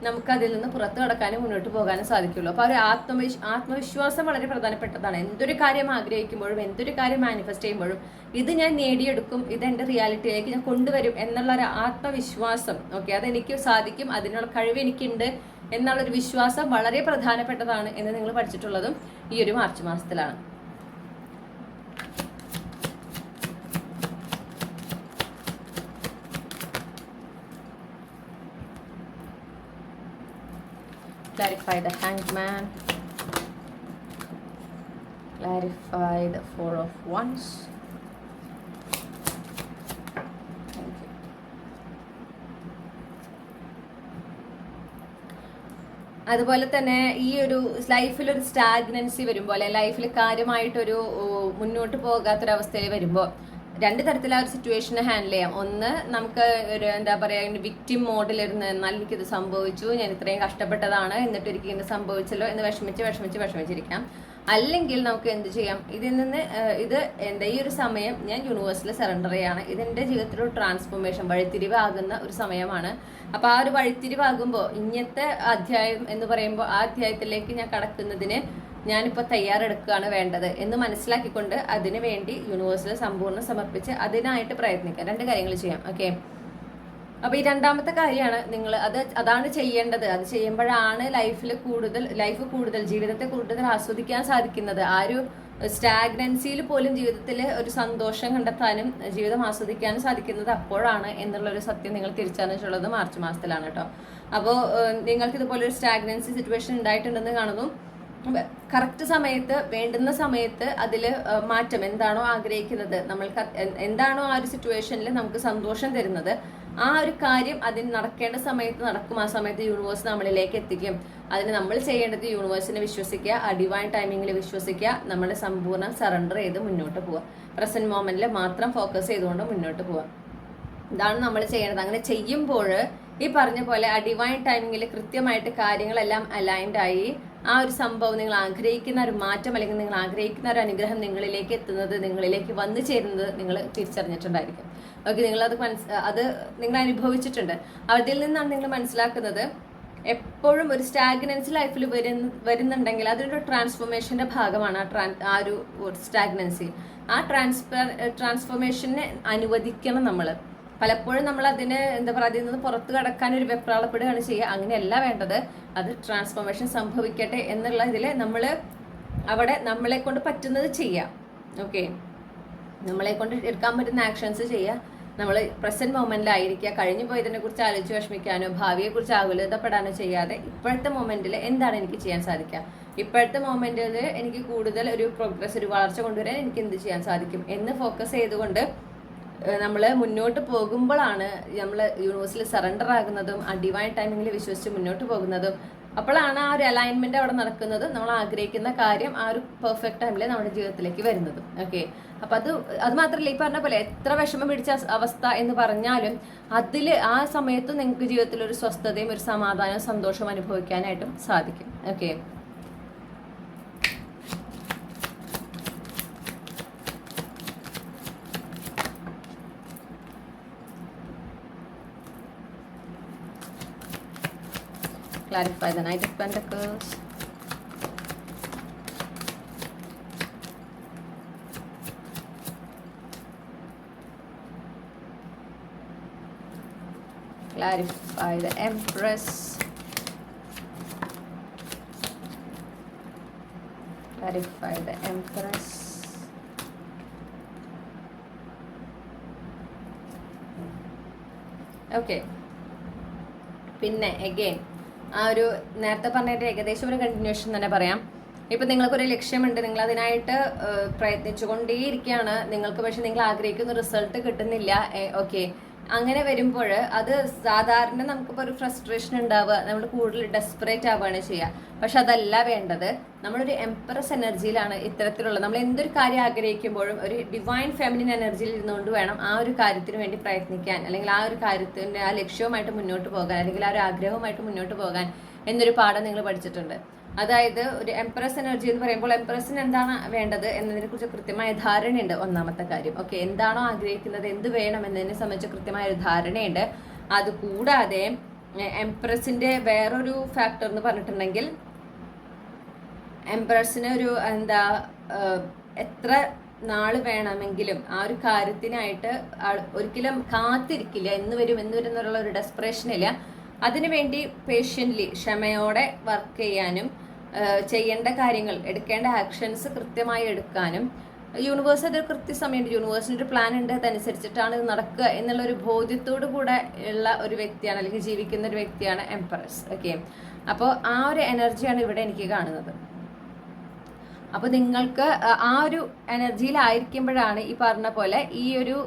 നമുക്ക് അതിൽ നിന്ന് പുറത്തു കടക്കാനും മുന്നോട്ട് പോകാനും സാധിക്കുള്ളൂ. അപ്പൊ ഒരു ആത്മവിശ്വാസം വളരെ പ്രധാനപ്പെട്ടതാണ്. എന്തൊരു കാര്യം ആഗ്രഹിക്കുമ്പോഴും എന്തൊരു കാര്യം മാനിഫെസ്റ്റ് ചെയ്യുമ്പോഴും ഇത് ഞാൻ നേടിയെടുക്കും, ഇത് എന്റെ റിയാലിറ്റിയിലേക്ക് ഞാൻ കൊണ്ടുവരും എന്നുള്ള ഒരു ആത്മവിശ്വാസം, ഓക്കെ, അതെനിക്ക് സാധിക്കും, അതിനുള്ള കഴിവ് എനിക്കുണ്ട് എന്നുള്ളൊരു വിശ്വാസം വളരെ പ്രധാനപ്പെട്ടതാണ് എന്ന് നിങ്ങൾ പഠിച്ചിട്ടുള്ളതും ഈ ഒരു മാർച്ച് മാസത്തിലാണ്. Clarify the Hanged Man. Clarify the Four of Wands. Thank you. അതുപോലെ തന്നെ ഈ ഒരു ലൈഫിൽ ഒരു സ്റ്റാഗ്നൻസി വരുമ്പോൾ, ലൈഫിൽ കാര്യമായിട്ടൊരു മുന്നോട്ട് പോകാത്തൊരവസ്ഥയിൽ വരുമ്പോൾ രണ്ട് തരത്തിൽ ആ ഒരു സിറ്റുവേഷനെ ഹാൻഡിൽ ചെയ്യാം. ഒന്ന്, നമുക്ക് ഒരു എന്താ പറയുക വിക്ടിം മോഡിലിരുന്ന് എന്നാൽ എനിക്കിത് സംഭവിച്ചു, ഞാൻ ഇത്രയും കഷ്ടപ്പെട്ടതാണ്, എന്നിട്ട് എനിക്ക് ഇങ്ങനെ സംഭവിച്ചല്ലോ എന്ന് വിഷമിച്ചിരിക്കാം. അല്ലെങ്കിൽ നമുക്ക് എന്ത് ചെയ്യാം, ഇതിൽ നിന്ന് എൻ്റെ ഈ ഒരു സമയം ഞാൻ യൂണിവേഴ്സിൽ സറണ്ടർ ചെയ്യാണ്, ഇതെൻ്റെ ജീവിതത്തിലൊരു ട്രാൻസ്ഫോർമേഷൻ വഴിത്തിരിവാകുന്ന ഒരു സമയമാണ്. അപ്പോൾ ആ ഒരു വഴിത്തിരിവാകുമ്പോൾ ഇങ്ങനത്തെ അധ്യായം എന്ന് പറയുമ്പോൾ ആ അധ്യായത്തിലേക്ക് ഞാൻ കടക്കുന്നതിന് ഞാനിപ്പോൾ തയ്യാറെടുക്കുകയാണ് വേണ്ടത് എന്ന് മനസ്സിലാക്കിക്കൊണ്ട് അതിനു വേണ്ടി യൂണിവേഴ്സിൽ സമ്പൂർണ്ണം സമർപ്പിച്ച് അതിനായിട്ട് പ്രയത്നിക്കാം. രണ്ട് കാര്യങ്ങൾ ചെയ്യാം. ഓക്കെ, അപ്പോൾ ഈ രണ്ടാമത്തെ കാര്യമാണ് നിങ്ങൾ അതാണ് ചെയ്യേണ്ടത്. അത് ചെയ്യുമ്പോഴാണ് ലൈഫ് കൂടുതൽ ജീവിതത്തെ കൂടുതൽ ആസ്വദിക്കാൻ സാധിക്കുന്നത്. ആ ഒരു സ്റ്റാഗ്നൻസിയിൽ പോലും ജീവിതത്തിൽ ഒരു സന്തോഷം കണ്ടെത്താനും ജീവിതം ആസ്വദിക്കാനും സാധിക്കുന്നത് അപ്പോഴാണ് എന്നുള്ളൊരു സത്യം നിങ്ങൾ തിരിച്ചറിഞ്ഞിട്ടുള്ളത് മാർച്ച് മാസത്തിലാണ് കേട്ടോ. അപ്പോൾ നിങ്ങൾക്ക് ഇതുപോലെ ഒരു സ്റ്റാഗ്നൻസി സിറ്റുവേഷൻ ഉണ്ടായിട്ടുണ്ടെന്ന് കാണുന്നു. കറക്റ്റ് സമയത്ത് വേണ്ടുന്ന സമയത്ത് അതിൽ മാറ്റം എന്താണോ ആഗ്രഹിക്കുന്നത്, നമ്മൾക്ക് എന്താണോ ആ ഒരു സിറ്റുവേഷനിൽ നമുക്ക് സന്തോഷം തരുന്നത്, ആ ഒരു കാര്യം അതിന് നടക്കേണ്ട സമയത്ത് നടക്കും. ആ സമയത്ത് യൂണിവേഴ്സ് നമ്മളിലേക്ക് എത്തിക്കും. അതിന് നമ്മൾ ചെയ്യേണ്ടത് യൂണിവേഴ്സിനെ വിശ്വസിക്കുക, ആ ഡിവൈൻ ടൈമിങ്ങിൽ വിശ്വസിക്കുക, നമ്മൾ സമ്പൂർണ്ണം സറണ്ടർ ചെയ്ത് മുന്നോട്ട് പോവുക, പ്രസന്റ് മൊമെന്റിൽ മാത്രം ഫോക്കസ് ചെയ്തുകൊണ്ട് മുന്നോട്ട് പോവുക. ഇതാണ് നമ്മൾ ചെയ്യേണ്ടത്. അങ്ങനെ ചെയ്യുമ്പോൾ ഈ പറഞ്ഞ പോലെ ആ ഡിവൈൻ ടൈമിങ്ങിൽ കൃത്യമായിട്ട് കാര്യങ്ങളെല്ലാം അലൈൻഡ് ആയി ആ ഒരു സംഭവം, നിങ്ങൾ ആഗ്രഹിക്കുന്ന ഒരു മാറ്റം അല്ലെങ്കിൽ നിങ്ങൾ ആഗ്രഹിക്കുന്ന ഒരു അനുഗ്രഹം നിങ്ങളിലേക്ക് എത്തുന്നത്, നിങ്ങളിലേക്ക് വന്നു ചേരുന്നത് നിങ്ങൾ തിരിച്ചറിഞ്ഞിട്ടുണ്ടായിരിക്കും. ഓക്കെ, നിങ്ങളത് അത് നിങ്ങൾ അനുഭവിച്ചിട്ടുണ്ട്. അതിൽ നിന്നാണ് നിങ്ങൾ മനസ്സിലാക്കുന്നത് എപ്പോഴും ഒരു സ്റ്റാഗ്നൻസി ലൈഫിൽ വരുന്നുണ്ടെങ്കിൽ അതൊരു ട്രാൻസ്ഫോർമേഷന്റെ ഭാഗമാണ്. ആ ഒരു സ്റ്റാഗ്നൻസി, ആ ട്രാൻസ്ഫോർമേഷനെ അനുവദിക്കണം നമ്മൾ. പലപ്പോഴും നമ്മൾ അതിന് എന്താ പറയുക, അതിൽ നിന്ന് പുറത്ത് കടക്കാൻ ഒരു വെപ്രാളപ്പെടുകയാണ് ചെയ്യുക. അങ്ങനെയല്ല വേണ്ടത്. അത് ട്രാൻസ്ഫോർമേഷൻ സംഭവിക്കട്ടെ എന്നുള്ള ഇതിൽ നമ്മൾ അവിടെ നമ്മളെ കൊണ്ട് പറ്റുന്നത് ചെയ്യാം. ഓക്കെ, നമ്മളെ കൊണ്ട് എടുക്കാൻ പറ്റുന്ന ആക്ഷൻസ് ചെയ്യുക. നമ്മൾ പ്രസന്റ് മൊമെന്റിലായിരിക്കുക. കഴിഞ്ഞു പോയതിനെ കുറിച്ച് ആലോചിച്ച് വിഷമിക്കാനോ ഭാവിയെക്കുറിച്ച് ആകുലതപ്പെടാനോ ചെയ്യാതെ ഇപ്പോഴത്തെ മൊമെന്റിൽ എന്താണ് എനിക്ക് ചെയ്യാൻ സാധിക്കുക, ഇപ്പോഴത്തെ മൊമെന്റിൽ എനിക്ക് കൂടുതൽ ഒരു പ്രോഗ്രസ്, ഒരു വളർച്ച കൊണ്ടുവരാൻ എനിക്ക് എന്ത് ചെയ്യാൻ സാധിക്കും എന്ന് ഫോക്കസ് ചെയ്തുകൊണ്ട് നമ്മൾ മുന്നോട്ട് പോകുമ്പോഴാണ് നമ്മൾ യൂണിവേഴ്സിൽ സറണ്ടർ ആകുന്നതും ആ ഡിവൈൻ ടൈമിങ്ങിൽ വിശ്വസിച്ച് മുന്നോട്ട് പോകുന്നതും. അപ്പോഴാണ് ആ ഒരു അലൈൻമെന്റ് അവിടെ നടക്കുന്നതും നമ്മൾ ആഗ്രഹിക്കുന്ന കാര്യം ആ ഒരു പെർഫെക്റ്റ് ടൈമിൽ നമ്മുടെ ജീവിതത്തിലേക്ക് വരുന്നതും. ഓക്കെ, അപ്പൊ അത് മാത്രമല്ല, ഈ പറഞ്ഞ പോലെ എത്ര വിഷമം പിടിച്ച അവസ്ഥ എന്ന് പറഞ്ഞാലും അതിൽ ആ സമയത്ത് നിങ്ങൾക്ക് ജീവിതത്തിൽ ഒരു സ്വസ്ഥതയും ഒരു സമാധാനവും സന്തോഷവും അനുഭവിക്കാനായിട്ടും സാധിക്കും. Okay, clarify the Knight of Pentacles. Clarify the Empress. Clarify the Empress. Okay. പിന്നെ again ആ ഒരു നേരത്തെ പറഞ്ഞിട്ട് ഏകദേശം ഒരു കണ്ടിന്യൂഷൻ തന്നെ പറയാം. ഇപ്പം നിങ്ങൾക്കൊരു ലക്ഷ്യമുണ്ട്, നിങ്ങൾ അതിനായിട്ട് പ്രയത്നിച്ചുകൊണ്ടേയിരിക്കുകയാണ്. നിങ്ങൾക്ക് പക്ഷെ നിങ്ങൾ ആഗ്രഹിക്കുന്ന റിസൾട്ട് കിട്ടുന്നില്ല. ഓക്കെ, അങ്ങനെ വരുമ്പോൾ അത് സാധാരണ നമുക്കിപ്പോൾ ഒരു ഫ്രസ്ട്രേഷൻ ഉണ്ടാവുക, നമ്മൾ കൂടുതൽ ഡെസ്പറേറ്റ് ആവുകയാണ് ചെയ്യുക. പക്ഷെ അതല്ല വേണ്ടത്. നമ്മളൊരു എംപ്രസ് എനർജിയിലാണ് ഇത്തരത്തിലുള്ള നമ്മൾ എന്തൊരു കാര്യം ആഗ്രഹിക്കുമ്പോഴും ഒരു ഡിവൈൻ ഫെമിനിൻ എനർജിയിൽ ഇരുന്നുകൊണ്ട് വേണം ആ ഒരു കാര്യത്തിന് വേണ്ടി പ്രയത്നിക്കാൻ, അല്ലെങ്കിൽ ആ ഒരു കാര്യത്തിൻ്റെ ആ ലക്ഷ്യവുമായിട്ട് മുന്നോട്ട് പോകാൻ, അല്ലെങ്കിൽ ആ ഒരു ആഗ്രഹവുമായിട്ട് മുന്നോട്ട് പോകാൻ എന്നൊരു പാഠം നിങ്ങൾ പഠിച്ചിട്ടുണ്ട്. അതായത് ഒരു എംപ്രസ് എനർജി എന്ന് പറയുമ്പോൾ എംപ്രസിന് എന്താണ് വേണ്ടത് എന്നതിനെ കുറിച്ച് കൃത്യമായ ധാരണയുണ്ട്. ഒന്നാമത്തെ കാര്യം. ഓക്കെ, എന്താണോ ആഗ്രഹിക്കുന്നത്, എന്ത് വേണം എന്നതിനെ സംബന്ധിച്ച് കൃത്യമായ ഒരു ധാരണയുണ്ട്. അതുകൂടാതെ എംപ്രസിന്റെ വേറൊരു ഫാക്ടർ എന്ന് പറഞ്ഞിട്ടുണ്ടെങ്കിൽ എംപ്രസിന് ഒരു എത്ര നാള് വേണമെങ്കിലും ആ ഒരു കാര്യത്തിനായിട്ട് ഒരിക്കലും കാത്തിരിക്കില്ല. എന്ന് വരും എന്നുള്ള ഒരു ഡെസ്പറേഷനില്ല. അതിനുവേണ്ടി പേഷ്യൻ്റ്ലി ക്ഷമയോടെ വർക്ക് ചെയ്യാനും ചെയ്യേണ്ട കാര്യങ്ങൾ, എടുക്കേണ്ട ആക്ഷൻസ് കൃത്യമായി എടുക്കാനും യൂണിവേഴ്സ് അതൊരു കൃത്യസമയമുണ്ട്, യൂണിവേഴ്സിൻ്റെ ഒരു പ്ലാൻ ഉണ്ട്, അതനുസരിച്ചിട്ടാണ് ഇത് നടക്കുക എന്നുള്ളൊരു ബോധ്യത്തോടു കൂടെ ഉള്ള ഒരു വ്യക്തിയാണ്, അല്ലെങ്കിൽ ജീവിക്കുന്ന ഒരു വ്യക്തിയാണ് എംപ്രസ്. ഓക്കെ, അപ്പോൾ ആ ഒരു എനർജിയാണ് ഇവിടെ എനിക്ക് കാണുന്നത്. അപ്പോൾ നിങ്ങൾക്ക് ആ ഒരു എനർജിയിലായിരിക്കുമ്പോഴാണ് ഈ പറഞ്ഞ പോലെ ഈ ഒരു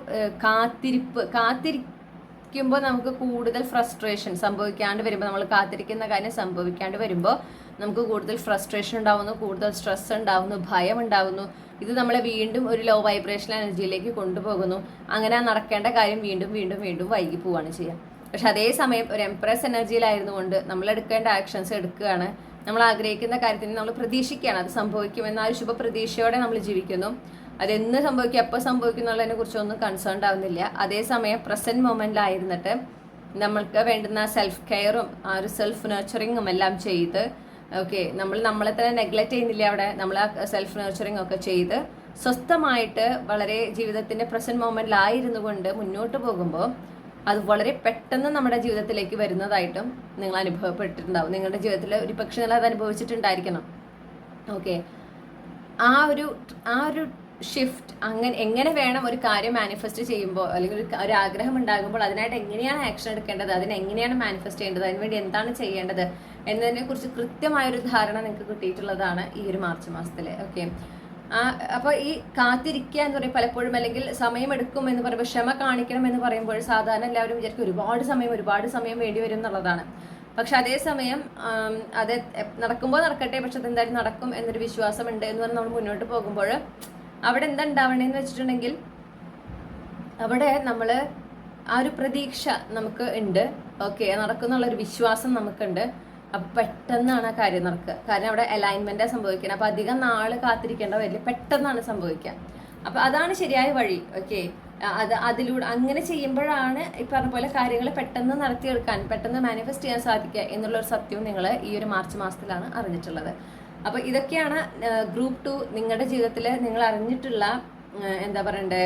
കാത്തിരിക്കുമ്പോൾ നമുക്ക് കൂടുതൽ ഫ്രസ്ട്രേഷൻ സംഭവിക്കാണ്ട് വരുമ്പോൾ, നമ്മൾ കാത്തിരിക്കുന്ന കാര്യം സംഭവിക്കാണ്ട് വരുമ്പോൾ നമുക്ക് കൂടുതൽ ഫ്രസ്ട്രേഷൻ ഉണ്ടാവുന്നു, കൂടുതൽ സ്ട്രെസ് ഉണ്ടാവുന്നു, ഭയം ഉണ്ടാവുന്നു. ഇത് നമ്മളെ വീണ്ടും ഒരു ലോ വൈബ്രേഷൻ എനർജിയിലേക്ക് കൊണ്ടുപോകുന്നു. അങ്ങനെ നടക്കേണ്ട കാര്യം വീണ്ടും വീണ്ടും വീണ്ടും വൈകി പോവുകയാണ് ചെയ്യുക. പക്ഷെ അതേസമയം ഒരു എംപ്രസ് എനർജിയിലായിരുന്നുകൊണ്ട് നമ്മൾ എടുക്കേണ്ട ആക്ഷൻസ് എടുക്കുകയാണ്. നമ്മൾ ആഗ്രഹിക്കുന്ന കാര്യത്തിന് നമ്മൾ പ്രതീക്ഷിക്കുകയാണ് അത് സംഭവിക്കുമെന്ന ആ ഒരു ശുഭപ്രതീക്ഷയോടെ നമ്മൾ ജീവിക്കുന്നു. അതെന്ന് സംഭവിക്കും, എപ്പോൾ സംഭവിക്കും എന്നുള്ളതിനെ കുറിച്ചൊന്നും കൺസേൺഡ് ആവുന്നില്ല. അതേസമയം പ്രസന്റ് മൊമെന്റിലായിരുന്നിട്ട് നമ്മൾക്ക് വേണ്ടുന്ന സെൽഫ് കെയറും ആ ഒരു സെൽഫ് നർച്ചറിങ്ങും എല്ലാം ചെയ്ത് നമ്മളെ തന്നെ നെഗ്ലക്ട് ചെയ്യുന്നില്ല. അവിടെ നമ്മൾ ആ സെൽഫ് നർച്ചറിങ് ഒക്കെ ചെയ്ത് സ്വസ്ഥമായിട്ട് വളരെ ജീവിതത്തിന്റെ പ്രസന്റ് മൊമെന്റിലായിരുന്നു കൊണ്ട് മുന്നോട്ട് പോകുമ്പോൾ അത് വളരെ പെട്ടെന്ന് നമ്മുടെ ജീവിതത്തിലേക്ക് വരുന്നതായിട്ടും നിങ്ങൾ അനുഭവപ്പെട്ടിട്ടുണ്ടാവും. നിങ്ങളുടെ ജീവിതത്തിൽ ഒരു പക്ഷേ നിങ്ങൾ അത് അനുഭവിച്ചിട്ടുണ്ടായിരിക്കണം. ആ ഒരു ഷിഫ്റ്റ് എങ്ങനെ വേണം ഒരു കാര്യം മാനിഫെസ്റ്റ് ചെയ്യുമ്പോൾ, അല്ലെങ്കിൽ ഒരു ആഗ്രഹം ഉണ്ടാകുമ്പോൾ അതിനായിട്ട് എങ്ങനെയാണ് ആക്ഷൻ എടുക്കേണ്ടത്, അതിനെങ്ങനെയാണ് മാനിഫെസ്റ്റ് ചെയ്യേണ്ടത്, അതിനുവേണ്ടി എന്താണ് ചെയ്യേണ്ടത് എന്നതിനെ കുറിച്ച് കൃത്യമായൊരു ധാരണ നിങ്ങൾക്ക് കിട്ടിയിട്ടുള്ളതാണ് ഈ ഒരു മാർച്ച് മാസത്തില്. അപ്പോൾ ഈ കാത്തിരിക്കുക എന്ന് പറയും പലപ്പോഴും, അല്ലെങ്കിൽ സമയമെടുക്കും എന്ന് പറയുമ്പോൾ, ക്ഷമ കാണിക്കണം എന്ന് പറയുമ്പോൾ സാധാരണ എല്ലാവരും വിചാരിക്കും ഒരുപാട് സമയം വേണ്ടി വരും എന്നുള്ളതാണ്. പക്ഷെ അതേസമയം അത് നടക്കുമ്പോൾ നടക്കട്ടെ, പക്ഷെ അതെന്തായാലും നടക്കും എന്നൊരു വിശ്വാസമുണ്ട് എന്ന് പറഞ്ഞ് നമ്മൾ മുന്നോട്ട് പോകുമ്പോൾ അവിടെ എന്താ ഉണ്ടാവണേന്ന് വെച്ചിട്ടുണ്ടെങ്കിൽ അവിടെ നമ്മൾ ആ ഒരു പ്രതീക്ഷ നമുക്ക് ഉണ്ട്. നടക്കുന്നുള്ളൊരു വിശ്വാസം നമുക്കുണ്ട്. അപ്പൊ പെട്ടെന്നാണ് ആ കാര്യം നടക്കുക. കാരണം അവിടെ അലൈൻമെന്റാണ് സംഭവിക്കുന്നത്. അപ്പൊ അധികം നാള് കാത്തിരിക്കേണ്ട വരില്ല, പെട്ടെന്നാണ് സംഭവിക്കുക. അപ്പൊ അതാണ് ശരിയായ വഴി. അതിലൂടെ അങ്ങനെ ചെയ്യുമ്പോഴാണ് ഈ പറഞ്ഞ പോലെ കാര്യങ്ങൾ പെട്ടെന്ന് നടത്തിയെടുക്കാൻ, പെട്ടെന്ന് മാനിഫെസ്റ്റ് ചെയ്യാൻ സാധിക്കുക എന്നുള്ള ഒരു സത്യവും നിങ്ങൾ ഈ ഒരു മാർച്ച് മാസത്തിലാണ് അറിഞ്ഞിട്ടുള്ളത്. അപ്പൊ ഇതൊക്കെയാണ് ഗ്രൂപ്പ് 2 നിങ്ങളുടെ ജീവിതത്തിൽ നിങ്ങൾ അറിഞ്ഞിട്ടുള്ള എന്താ പറയണ്ടേ,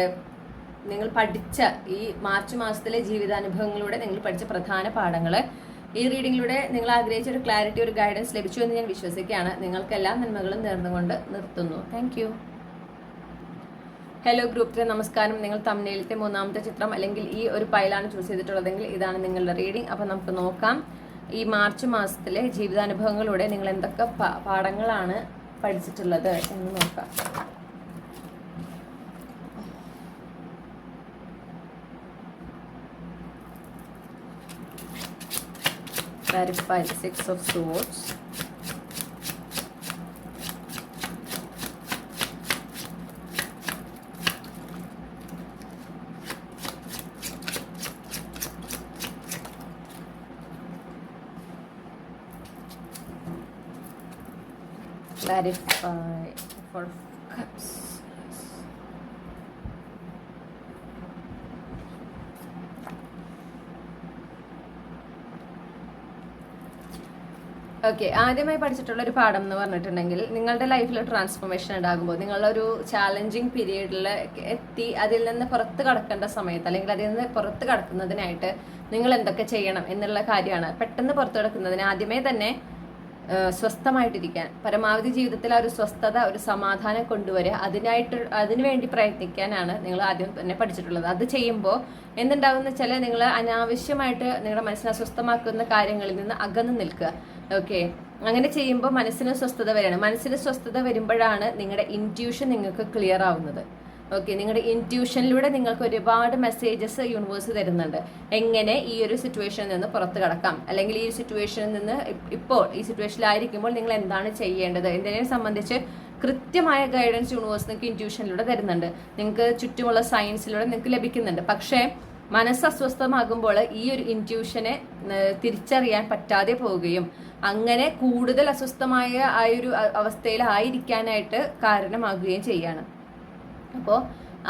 നിങ്ങൾ പഠിച്ച ഈ മാർച്ച് മാസത്തിലെ ജീവിതാനുഭവങ്ങളിലൂടെ നിങ്ങൾ പഠിച്ച പ്രധാന പാഠങ്ങൾ. ഈ റീഡിങ്ങിലൂടെ നിങ്ങൾ ആഗ്രഹിച്ച ഒരു ക്ലാരിറ്റി, ഒരു ഗൈഡൻസ് ലഭിച്ചു എന്ന് ഞാൻ വിശ്വസിക്കുകയാണ്. നിങ്ങൾക്ക് എല്ലാ നന്മകളും നേർന്നുകൊണ്ട് നിർത്തുന്നു. Thank you. ഹലോ ഗ്രൂപ്പ് 3, നമസ്കാരം. നിങ്ങൾ തംബ്നെയിലത്തെ 3ാമത്തെ ചിത്രം അല്ലെങ്കിൽ ഈ ഒരു പൈലാണ് ചൂസ് ചെയ്തിട്ടുള്ളതെങ്കിൽ ഇതാണ് നിങ്ങളുടെ റീഡിംഗ്. അപ്പം നമുക്ക് നോക്കാം ഈ മാർച്ച് മാസത്തിലെ ജീവിതാനുഭവങ്ങളിലൂടെ നിങ്ങൾ എന്തൊക്കെ പാഠങ്ങളാണ് പഠിച്ചിട്ടുള്ളത് എന്ന് നോക്കാം. Clarify the 6 of Swords. Clarify for Cups. ആദ്യമായി പഠിച്ചിട്ടുള്ള ഒരു പാഠം എന്ന് പറഞ്ഞിട്ടുണ്ടെങ്കിൽ, നിങ്ങളുടെ ലൈഫിൽ ട്രാൻസ്ഫോർമേഷൻ ഉണ്ടാകുമ്പോൾ, നിങ്ങളൊരു ചാലഞ്ചിങ് പീരീഡിൽ എത്തി അതിൽ നിന്ന് പുറത്ത് കടക്കേണ്ട സമയത്ത്, അല്ലെങ്കിൽ അതിൽ നിന്ന് പുറത്ത് കടക്കുന്നതിനായിട്ട് നിങ്ങൾ എന്തൊക്കെ ചെയ്യണം എന്നുള്ള കാര്യമാണ്. പെട്ടെന്ന് പുറത്ത് കടക്കുന്നതിന് ആദ്യമേ തന്നെ സ്വസ്ഥമായിട്ടിരിക്കാൻ, പരമാവധി ജീവിതത്തിൽ ആ ഒരു സ്വസ്ഥത, ഒരു സമാധാനം കൊണ്ടുവരിക, അതിനുവേണ്ടി പ്രയത്നിക്കാനാണ് നിങ്ങൾ ആദ്യം തന്നെ പഠിച്ചിട്ടുള്ളത്. അത് ചെയ്യുമ്പോൾ എന്തുണ്ടാകുന്ന വെച്ചാൽ നിങ്ങൾ അനാവശ്യമായിട്ട് നിങ്ങളുടെ മനസ്സിനെ അസ്വസ്ഥമാക്കുന്ന കാര്യങ്ങളിൽ നിന്ന് അകന്നു നിൽക്കുക. അങ്ങനെ ചെയ്യുമ്പോൾ മനസ്സിന് സ്വസ്ഥത വരികയാണ്. മനസ്സിന് സ്വസ്ഥത വരുമ്പോഴാണ് നിങ്ങളുടെ ഇൻറ്റ്യൂഷൻ നിങ്ങൾക്ക് ക്ലിയർ ആവുന്നത്. നിങ്ങളുടെ ഇൻറ്റ്യൂഷനിലൂടെ നിങ്ങൾക്ക് ഒരുപാട് മെസ്സേജസ് യൂണിവേഴ്സ് തരുന്നുണ്ട്. എങ്ങനെ ഈ ഒരു സിറ്റുവേഷനിൽ നിന്ന് പുറത്ത് കടക്കാം, അല്ലെങ്കിൽ ഈ സിറ്റുവേഷനിൽ നിന്ന് ഇപ്പോൾ ഈ സിറ്റുവേഷനിലായിരിക്കുമ്പോൾ നിങ്ങൾ എന്താണ് ചെയ്യേണ്ടത് എന്നതിനെ സംബന്ധിച്ച് കൃത്യമായ ഗൈഡൻസ് യൂണിവേഴ്സ് നിങ്ങൾക്ക് ഇൻറ്റ്യൂഷനിലൂടെ തരുന്നുണ്ട്. നിങ്ങൾക്ക് ചുറ്റുമുള്ള സയൻസിലൂടെ നിങ്ങൾക്ക് ലഭിക്കുന്നുണ്ട്. പക്ഷേ മനസ്സ് അസ്വസ്ഥമാകുമ്പോൾ ഈ ഒരു ഇൻറ്റ്യൂഷനെ തിരിച്ചറിയാൻ പറ്റാതെ പോവുകയും അങ്ങനെ കൂടുതൽ അസ്വസ്ഥമായ ആ ഒരു അവസ്ഥയിലായിരിക്കാനായിട്ട് കാരണമാകുകയും ചെയ്യാണ്. അപ്പോൾ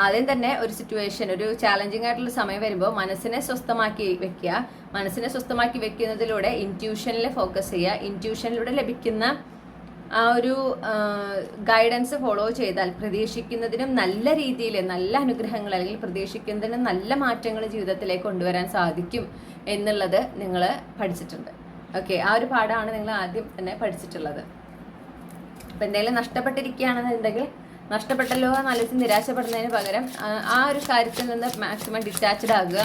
ആദ്യം തന്നെ ഒരു സിറ്റുവേഷൻ, ഒരു ചാലഞ്ചിങ് ആയിട്ടുള്ള സമയം വരുമ്പോൾ മനസ്സിനെ സ്വസ്ഥമാക്കി വെക്കുക. മനസ്സിനെ സ്വസ്ഥമാക്കി വെക്കുന്നതിലൂടെ ഇൻറ്റ്യൂഷനിൽ ഫോക്കസ് ചെയ്യുക. ഇൻറ്റ്യൂഷനിലൂടെ ലഭിക്കുന്ന ആ ഒരു ഗൈഡൻസ് ഫോളോ ചെയ്താൽ പ്രതീക്ഷിക്കുന്നതിനും നല്ല രീതിയിൽ നല്ല അനുഗ്രഹങ്ങൾ, അല്ലെങ്കിൽ പ്രതീക്ഷിക്കുന്നതിനും നല്ല മാറ്റങ്ങൾ ജീവിതത്തിലേക്ക് കൊണ്ടുവരാൻ സാധിക്കും എന്നുള്ളത് നിങ്ങൾ പഠിച്ചിട്ടുണ്ട്. ആ ഒരു പാഠമാണ് നിങ്ങൾ ആദ്യം തന്നെ പഠിച്ചിട്ടുള്ളത്. അപ്പം എന്തെങ്കിലും നഷ്ടപ്പെട്ടിരിക്കുകയാണെന്നുണ്ടെങ്കിൽ, നഷ്ടപ്പെട്ടല്ലോ എന്നാലോചിച്ച് നിരാശപ്പെടുന്നതിന് പകരം ആ ഒരു കാര്യത്തിൽ നിന്ന് മാക്സിമം ഡിറ്റാച്ച്ഡ് ആകുക.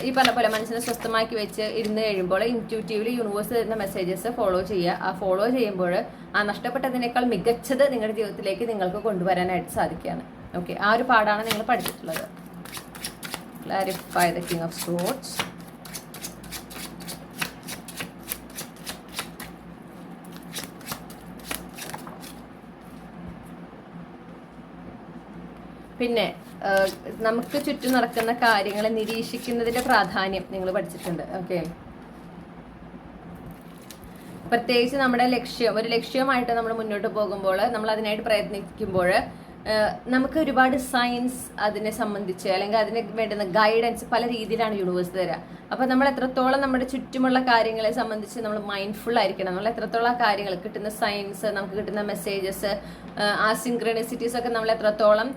ഈ പറഞ്ഞ പോലെ മനസ്സിനെ സ്വസ്ഥമാക്കി വെച്ച് ഇരുന്ന് കഴിയുമ്പോൾ ഇൻറ്റ്യൂട്ടീവ്ലി യൂണിവേഴ്സ് തരുന്ന മെസ്സേജസ് ഫോളോ ചെയ്യുക. ആ ഫോളോ ചെയ്യുമ്പോൾ ആ നഷ്ടപ്പെട്ടതിനേക്കാൾ മികച്ചത് നിങ്ങളുടെ ജീവിതത്തിലേക്ക് നിങ്ങൾക്ക് കൊണ്ടുവരാനായിട്ട് സാധിക്കുകയാണ്. ആ ഒരു പാഠമാണ് നിങ്ങൾ പഠിച്ചിട്ടുള്ളത്. Clarify the king of swords. പിന്നെ നമുക്ക് ചുറ്റും നടക്കുന്ന കാര്യങ്ങളെ നിരീക്ഷിക്കുന്നതിന്റെ പ്രാധാന്യം നിങ്ങൾ പഠിച്ചിട്ടുണ്ട്. ഓക്കെ, പ്രത്യേകിച്ച് നമ്മുടെ ഒരു ലക്ഷ്യമായിട്ട് നമ്മൾ മുന്നോട്ട് പോകുമ്പോൾ, നമ്മൾ അതിനായിട്ട് പ്രയത്നിക്കുമ്പോൾ നമുക്ക് ഒരുപാട് സയൻസ് അതിനെ സംബന്ധിച്ച് അല്ലെങ്കിൽ അതിന് വേണ്ടുന്ന ഗൈഡൻസ് പല രീതിയിലാണ് യൂണിവേഴ്സ് തരിക. അപ്പോൾ നമ്മൾ എത്രത്തോളം നമ്മുടെ ചുറ്റുമുള്ള കാര്യങ്ങളെ സംബന്ധിച്ച് നമ്മൾ മൈൻഡ്ഫുൾ ആയിരിക്കണം. നമ്മൾ എത്രത്തോളം കാര്യങ്ങൾ കിട്ടുന്ന സയൻസ്, നമുക്ക് കിട്ടുന്ന മെസ്സേജസ്, ആ സിൻക്രണസിറ്റീസ് ഒക്കെ നമ്മൾ എത്രത്തോളം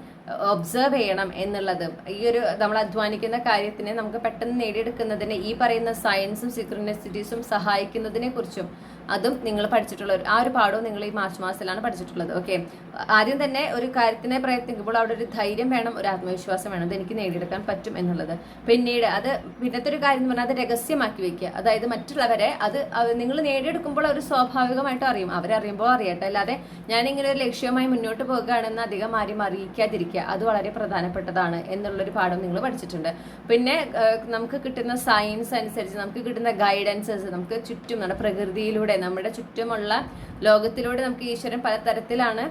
ഒബ്സർവ് ചെയ്യണം എന്നുള്ളത്, ഈ ഒരു നമ്മൾ അധ്വാനിക്കുന്ന കാര്യത്തിനെ നമുക്ക് പെട്ടെന്ന് നേടിയെടുക്കുന്നതിന് ഈ പറയുന്ന സയൻസും സിൻക്രണസിറ്റീസും സഹായിക്കുന്നതിനെ കുറിച്ചും അതും നിങ്ങൾ പഠിച്ചിട്ടുള്ള ആ ഒരു പാഠവും നിങ്ങൾ ഈ മാർച്ച് മാസത്തിലാണ് പഠിച്ചിട്ടുള്ളത്. ഓക്കെ, ആദ്യം തന്നെ ഒരു കാര്യത്തിനെ പ്രയത്നിക്കുമ്പോൾ അവിടെ ഒരു ധൈര്യം വേണം, ഒരു ആത്മവിശ്വാസം വേണം, അത് എനിക്ക് നേടിയെടുക്കാൻ പറ്റും എന്നുള്ളത്. പിന്നീട് പിന്നത്തെ ഒരു കാര്യം എന്ന് പറഞ്ഞാൽ അത് രഹസ്യമാക്കി വെക്കുക. അതായത് മറ്റുള്ളവരെ അത് നിങ്ങൾ നേടിയെടുക്കുമ്പോൾ അവർ സ്വാഭാവികമായിട്ടും അറിയും, അവരറിയുമ്പോൾ അറിയട്ടെ, അല്ലാതെ ഞാനിങ്ങനെ ഒരു ലക്ഷ്യവുമായി മുന്നോട്ട് പോകുകയാണെന്ന് അധികം ആരും അറിയിക്കാതിരിക്കുക. അത് വളരെ പ്രധാനപ്പെട്ടതാണ് എന്നുള്ളൊരു പാഠം നിങ്ങൾ പഠിച്ചിട്ടുണ്ട്. പിന്നെ നമുക്ക് കിട്ടുന്ന സയൻസ് അനുസരിച്ച് നമുക്ക് കിട്ടുന്ന ഗൈഡൻസസ്, നമുക്ക് ചുറ്റും നമ്മുടെ പ്രകൃതിയിലൂടെ, നമ്മുടെ ചുറ്റുമുള്ള ലോകത്തിലൂടെ നമുക്ക് ഈശ്വരൻ പല തരത്തിലാണ്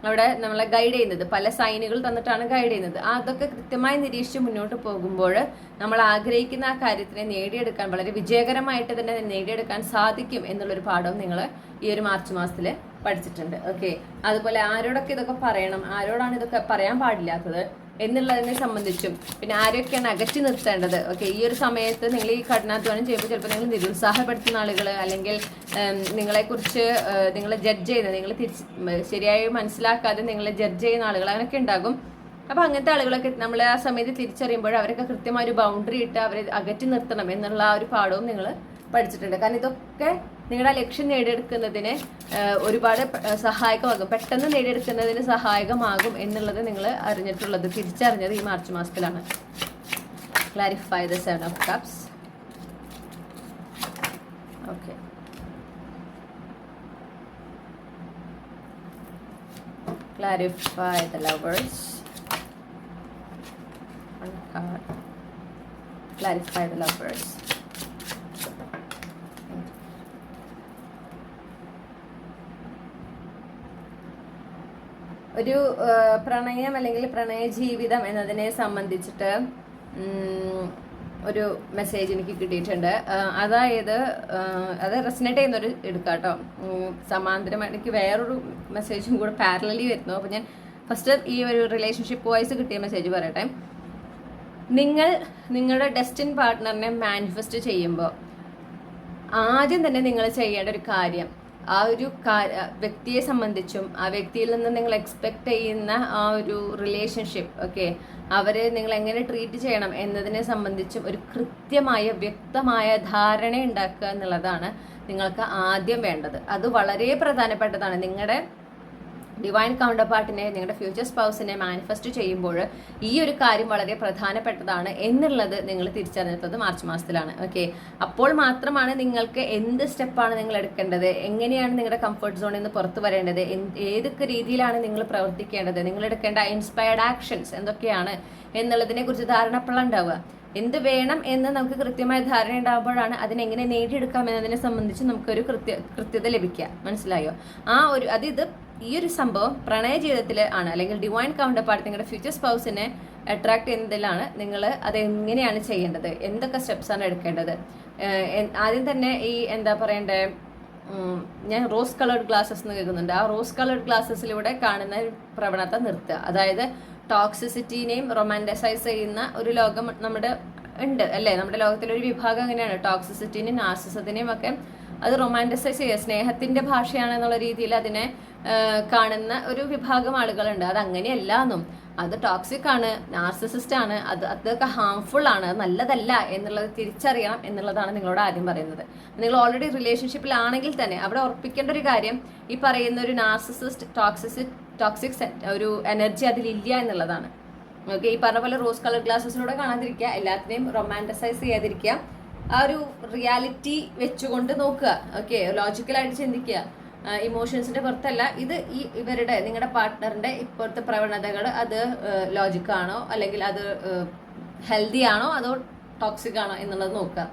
അവിടെ നമ്മളെ ഗൈഡ് ചെയ്യുന്നത്, പല സൈനുകൾ തന്നിട്ടാണ് ഗൈഡ് ചെയ്യുന്നത്. അതൊക്കെ കൃത്യമായി നിരീക്ഷിച്ച് മുന്നോട്ട് പോകുമ്പോൾ നമ്മൾ ആഗ്രഹിക്കുന്ന ആ കാര്യത്തിനെ നേടിയെടുക്കാൻ, വളരെ വിജയകരമായിട്ട് തന്നെ നേടിയെടുക്കാൻ സാധിക്കും എന്നുള്ളൊരു പാഠവും നിങ്ങൾ ഈ ഒരു മാർച്ച് മാസത്തിൽ പഠിച്ചിട്ടുണ്ട്. ഓക്കെ, അതുപോലെ ആരോടൊക്കെ ഇതൊക്കെ പറയണം, ആരോടാണ് ഇതൊക്കെ പറയാൻ പാടില്ലാത്തത് എന്നുള്ളതിനെ സംബന്ധിച്ചും, പിന്നെ ആരൊക്കെയാണ് അകറ്റി നിർത്തേണ്ടത്. ഓക്കെ, ഈ ഒരു സമയത്ത് നിങ്ങൾ ഈ കഠിനാധ്വാനം ചെയ്യുമ്പോൾ ചിലപ്പോൾ നിങ്ങൾ നിരുത്സാഹപ്പെടുത്തുന്ന ആളുകൾ, അല്ലെങ്കിൽ നിങ്ങളെക്കുറിച്ച് നിങ്ങളെ ജഡ്ജ് ചെയ്യുന്ന, നിങ്ങൾ ശരിയായി മനസ്സിലാക്കാതെ നിങ്ങളെ ജഡ്ജ് ചെയ്യുന്ന ആളുകൾ അങ്ങനെയൊക്കെ ഉണ്ടാകും. അപ്പോൾ അങ്ങനത്തെ ആളുകളൊക്കെ നമ്മൾ ആ സമയത്ത് തിരിച്ചറിയുമ്പോൾ അവരൊക്കെ കൃത്യമായ ഒരു ബൗണ്ടറി ഇട്ട് അവരെ അകറ്റി നിർത്തണം എന്നുള്ള ആ ഒരു പാഠവും നിങ്ങൾ പഠിച്ചിട്ടുണ്ട്. കാരണം ഇതൊക്കെ നിങ്ങളുടെ ലക്ഷ്യം നേടിയെടുക്കുന്നതിന് ഒരുപാട് സഹായകമാകും, പെട്ടെന്ന് നേടിയെടുക്കുന്നതിന് സഹായകമാകും എന്നുള്ളത് നിങ്ങൾ തിരിച്ചറിഞ്ഞത് ഈ മാർച്ച് മാസത്തിലാണ്. Clarify the 7 of Cups. Okay, clarify the lovers. One card. Clarify the lovers. ഒരു പ്രണയം അല്ലെങ്കിൽ പ്രണയ ജീവിതം എന്നതിനെ സംബന്ധിച്ചിട്ട് ഒരു മെസ്സേജ് എനിക്ക് കിട്ടിയിട്ടുണ്ട്. അതായത് അത് റെസനേറ്റ് ചെയ്യുന്നൊരു എടുക്കാട്ടോ. സമാന്തരമായിട്ട് എനിക്ക് വേറൊരു മെസ്സേജും കൂടെ പാരലലി വരുന്നു. അപ്പോൾ ഞാൻ ഫസ്റ്റ് ഈ ഒരു റിലേഷൻഷിപ്പ് വൈസ് കിട്ടിയ മെസ്സേജ് പറയട്ടെ. നിങ്ങളുടെ ഡെസ്റ്റിൻ പാർട്ട്ണറിനെ മാനിഫെസ്റ്റ് ചെയ്യുമ്പോൾ ആദ്യം തന്നെ നിങ്ങൾ ചെയ്യേണ്ട ഒരു കാര്യം, ആ ഒരു വ്യക്തിയെ സംബന്ധിച്ചും ആ വ്യക്തിയിൽ നിന്ന് നിങ്ങൾ എക്സ്പെക്ട് ചെയ്യുന്ന ആ ഒരു റിലേഷൻഷിപ്പ്, ഓക്കെ, അവരെ നിങ്ങൾ എങ്ങനെ ട്രീറ്റ് ചെയ്യണം എന്നതിനെ സംബന്ധിച്ചും ഒരു കൃത്യമായ വ്യക്തമായ ധാരണ ഉണ്ടാക്കുക എന്നുള്ളതാണ് നിങ്ങൾക്ക് ആദ്യം വേണ്ടത്. അത് വളരെ പ്രധാനപ്പെട്ടതാണ്. നിങ്ങളുടെ ഡിവൈൻ കൗണ്ടർ പാർട്ടിനെ, നിങ്ങളുടെ ഫ്യൂച്ചർ സ്പൗസിനെ മാനിഫെസ്റ്റ് ചെയ്യുമ്പോൾ ഈ ഒരു കാര്യം വളരെ പ്രധാനപ്പെട്ടതാണ് എന്നുള്ളത് നിങ്ങൾ തിരിച്ചറിഞ്ഞത് മാർച്ച് മാസത്തിലാണ്. ഓക്കെ, അപ്പോൾ മാത്രമാണ് നിങ്ങൾക്ക് എന്ത് സ്റ്റെപ്പാണ് നിങ്ങൾ എടുക്കേണ്ടത്, എങ്ങനെയാണ് നിങ്ങളുടെ കംഫർട്ട് സോണിൽ നിന്ന് പുറത്തു വരേണ്ടത്, ഏതൊക്കെ രീതിയിലാണ് നിങ്ങൾ പ്രവർത്തിക്കേണ്ടത്, നിങ്ങൾ എടുക്കേണ്ട ഇൻസ്പയർഡ് ആക്ഷൻസ് എന്തൊക്കെയാണ് എന്നുള്ളതിനെ കുറിച്ച് ധാരണ എപ്പോഴാണ് ഉണ്ടാവുക. എന്ത് വേണം എന്ന് നമുക്ക് കൃത്യമായ ധാരണ ഉണ്ടാകുമ്പോഴാണ് അതിനെങ്ങനെ നേടിയെടുക്കാം എന്നതിനെ സംബന്ധിച്ച് നമുക്കൊരു കൃത്യത ലഭിക്കുക. മനസ്സിലായോ? ഈ ഒരു സംഭവം പ്രണയ ജീവിതത്തിൽ ആണ്, അല്ലെങ്കിൽ ഡിവൈൻ കൗണ്ടർ പാർട്ട് നിങ്ങളുടെ ഫ്യൂച്ചർ സ്പൗസിനെ അട്രാക്ട് ചെയ്യുന്നതിലാണ് നിങ്ങൾ അത് എങ്ങനെയാണ് ചെയ്യേണ്ടത്, എന്തൊക്കെ സ്റ്റെപ്സാണ് എടുക്കേണ്ടത്. ആദ്യം തന്നെ ഈ എന്താ പറയണ്ടേ, ഞാൻ റോസ് കളേർഡ് ഗ്ലാസസ് എന്ന് കേൾക്കുന്നുണ്ട്. ആ റോസ് കളേർഡ് ഗ്ലാസസിലൂടെ കാണുന്ന പ്രവണത നിർത്തുക. അതായത് ടോക്സിസിറ്റിനെയും റൊമാൻറ്റസൈസ് ചെയ്യുന്ന ഒരു ലോകം നമ്മുടെ ഉണ്ട് അല്ലേ. നമ്മുടെ ലോകത്തിലൊരു വിഭാഗം അങ്ങനെയാണ്, ടോക്സിസിറ്റിനെയും നാർസിസത്തിനെയും ഒക്കെ അത് റൊമാൻറ്റസൈസ് ചെയ്യുക, സ്നേഹത്തിന്റെ ഭാഷയാണെന്നുള്ള രീതിയിൽ അതിനെ കാണുന്ന ഒരു വിഭാഗം ആളുകളുണ്ട്. അത് അങ്ങനെയല്ല എന്നും, അത് ടോക്സിക് ആണ്, നാർസിസിസ്റ്റ് ആണ്, അതൊക്കെ ഹാംഫുൾ ആണ്, അത് നല്ലതല്ല എന്നുള്ളത് തിരിച്ചറിയണം എന്നുള്ളതാണ് നിങ്ങളോട് ആദ്യം പറയുന്നത്. നിങ്ങൾ ഓൾറെഡി റിലേഷൻഷിപ്പിലാണെങ്കിൽ തന്നെ അവിടെ ഉറപ്പിക്കേണ്ട ഒരു കാര്യം, ഈ പറയുന്ന ഒരു നാർസിസിസ്റ്റ് ടോക്സിക് ഒരു എനർജി അതിലില്ല എന്നുള്ളതാണ്. ഓക്കെ, ഈ പറഞ്ഞ പോലെ റോസ് കളർ ഗ്ലാസസിലൂടെ കാണാതിരിക്കുക, എല്ലാത്തിനെയും റൊമാൻറ്റസൈസ് ചെയ്യാതിരിക്കുക, ആ ഒരു റിയാലിറ്റി വെച്ചുകൊണ്ട് നോക്കുക. ഓക്കെ, ലോജിക്കലായിട്ട് ചിന്തിക്കുക, ഇമോഷൻസിന്റെ പുറത്തല്ല. ഇവരുടെ നിങ്ങളുടെ പാർട്ട്ണറിന്റെ ഇപ്പോഴത്തെ പ്രവണതകൾ അത് ലോജിക്കാണോ, അല്ലെങ്കിൽ അത് ഹെൽത്തി ആണോ, അതോ ടോക്സിക് ആണോ എന്നുള്ളത് നോക്കുക.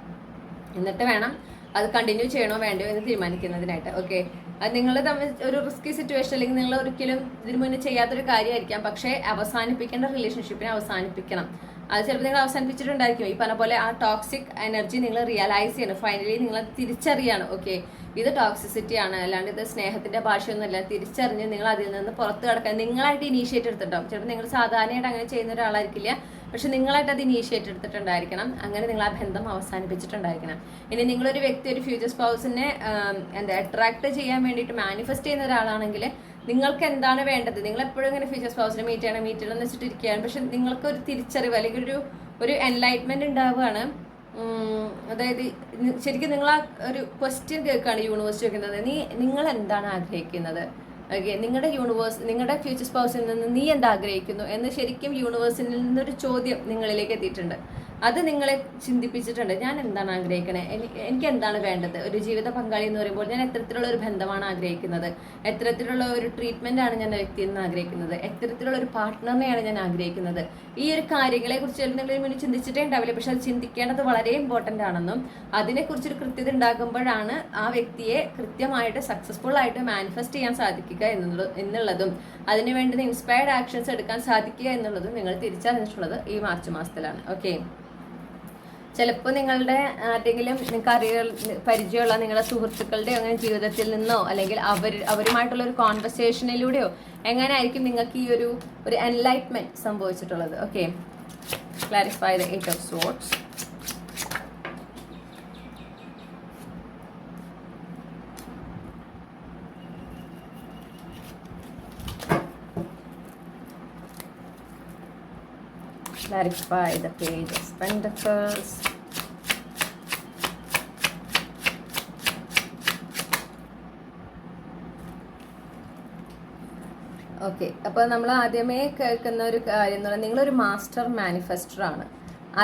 എന്നിട്ട് വേണം അത് കണ്ടിന്യൂ ചെയ്യണോ വേണ്ടോ എന്ന് തീരുമാനിക്കുന്നതിനായിട്ട്. ഓക്കെ, അത് നിങ്ങൾ തമ്മിൽ ഒരു റിസ്കി സിറ്റുവേഷൻ അല്ലെങ്കിൽ നിങ്ങൾ ഒരിക്കലും ഇതിനു മുന്നേ ചെയ്യാത്തൊരു കാര്യമായിരിക്കാം. പക്ഷേ അവസാനിപ്പിക്കേണ്ട റിലേഷൻഷിപ്പിനെ അവസാനിപ്പിക്കണം. അത് ചിലപ്പോൾ നിങ്ങൾ അവസാനിപ്പിച്ചിട്ടുണ്ടായിരിക്കും. ഈ പറഞ്ഞ പോലെ ആ ടോക്സിക് എനർജി നിങ്ങൾ റിയലൈസ് ചെയ്യണം. ഫൈനലി നിങ്ങൾ തിരിച്ചറിയാണ്, ഓക്കെ ഇത് ടോക്സിസിറ്റി ആണ്, അല്ലാണ്ട് ഇത് സ്നേഹത്തിന്റെ ഭാഷയൊന്നുമല്ല. തിരിച്ചറിഞ്ഞ് നിങ്ങൾ അതിൽ നിന്ന് പുറത്ത് കിടക്കാൻ നിങ്ങളായിട്ട് ഇനീഷ്യേറ്റ് എടുത്തിട്ടുണ്ടാവും. ചിലപ്പോൾ നിങ്ങൾ സാധാരണയായിട്ട് അങ്ങനെ ചെയ്യുന്ന ഒരാളായിരിക്കില്ല, പക്ഷെ നിങ്ങളായിട്ട് അത് ഇനീഷ്യേറ്റ് എടുത്തിട്ടുണ്ടായിരിക്കണം. അങ്ങനെ നിങ്ങൾ ആ ബന്ധം അവസാനിപ്പിച്ചിട്ടുണ്ടായിരിക്കണം. ഇനി നിങ്ങളൊരു വ്യക്തി ഒരു ഫ്യൂച്ചർ സ്പൗസിനെ അട്രാക്ട് ചെയ്യാൻ വേണ്ടിയിട്ട് മാനിഫെസ്റ്റ് ചെയ്യുന്ന ഒരാളാണെങ്കിൽ നിങ്ങൾക്ക് എന്താണ് വേണ്ടത്? നിങ്ങൾ എപ്പോഴും ഇങ്ങനെ ഫ്യൂച്ചർ സ്പൗസിനെ മീറ്റ് ചെയ്യണം എന്ന് വെച്ചിട്ടിരിക്കുകയാണ്. പക്ഷെ നിങ്ങൾക്ക് ഒരു തിരിച്ചറിവ് അല്ലെങ്കിൽ ഒരു എൻലൈറ്റ്മെന്റ് ഉണ്ടാവുകയാണ്. അതായത് ശരിക്കും നിങ്ങൾ ആ ഒരു ക്വസ്റ്റ്യൻ കേൾക്കുകയാണ് യൂണിവേഴ്സ് ചോദിക്കുന്നത്, നിങ്ങൾ എന്താണ് ആഗ്രഹിക്കുന്നത്? ഓക്കെ, നിങ്ങളുടെ ഫ്യൂച്ചർ സ്പൗസിൽ നിന്ന് നീ എന്താ ആഗ്രഹിക്കുന്നു എന്ന് ശരിക്കും യൂണിവേഴ്സിൽ നിന്നൊരു ചോദ്യം നിങ്ങളിലേക്ക് എത്തിയിട്ടുണ്ട്. അത് നിങ്ങളെ ചിന്തിപ്പിച്ചിട്ടുണ്ട്. ഞാൻ എന്താണ് ആഗ്രഹിക്കണേ, എനിക്ക് എന്താണ് വേണ്ടത്? ഒരു ജീവിത പങ്കാളി എന്ന് പറയുമ്പോൾ ഞാൻ എത്തരത്തിലുള്ള ഒരു ബന്ധമാണ് ആഗ്രഹിക്കുന്നത്, എത്തരത്തിലുള്ള ഒരു ട്രീറ്റ്മെന്റ് ആണ് ഞാൻ വ്യക്തിയിൽ നിന്ന് ആഗ്രഹിക്കുന്നത്, എത്തരത്തിലുള്ള ഒരു പാർട്ട്ണറിനെയാണ് ഞാൻ ആഗ്രഹിക്കുന്നത്. ഈ ഒരു കാര്യങ്ങളെ കുറിച്ച് നിങ്ങൾ മുന്നിൽ ചിന്തിച്ചിട്ടേ ഉണ്ടാവില്ല. പക്ഷെ അത് ചിന്തിക്കേണ്ടത് വളരെ ഇമ്പോർട്ടന്റ് ആണെന്നും അതിനെക്കുറിച്ചൊരു കൃത്യത ഉണ്ടാകുമ്പോഴാണ് ആ വ്യക്തിയെ കൃത്യമായിട്ട് സക്സസ്ഫുൾ ആയിട്ട് മാനിഫെസ്റ്റ് ചെയ്യാൻ സാധിക്കുക എന്നുള്ളതും അതിനു വേണ്ടുന്ന ഇൻസ്പയർഡ് ആക്ഷൻസ് എടുക്കാൻ സാധിക്കുക എന്നുള്ളതും നിങ്ങൾ തിരിച്ചറിഞ്ഞിട്ടുള്ളത് ഈ മാർച്ച് മാസത്തിലാണ്. ഓക്കെ, ചിലപ്പോൾ നിങ്ങളുടെ ആരെങ്കിലും നിങ്ങൾക്ക് പരിചയമുള്ള നിങ്ങളുടെ സുഹൃത്തുക്കളുടെയോ അങ്ങനെ ജീവിതത്തിൽ നിന്നോ അല്ലെങ്കിൽ അവരുമായിട്ടുള്ള ഒരു കോൺവെർസേഷനിലൂടെയോ എങ്ങനെ ആയിരിക്കും നിങ്ങൾക്ക് ഈ ഒരു എൻലൈറ്റ്മെന്റ് സംഭവിച്ചിട്ടുള്ളത്. Okay, clarify the 8 of Swords. Clarify the Page of Pentacles. Okay, അപ്പോൾ നമ്മൾ ആദ്യമേ കേൾക്കുന്ന ഒരു കാര്യം എന്ന് പറഞ്ഞാൽ നിങ്ങളൊരു മാസ്റ്റർ മാനിഫെസ്റ്റർ ആണ്.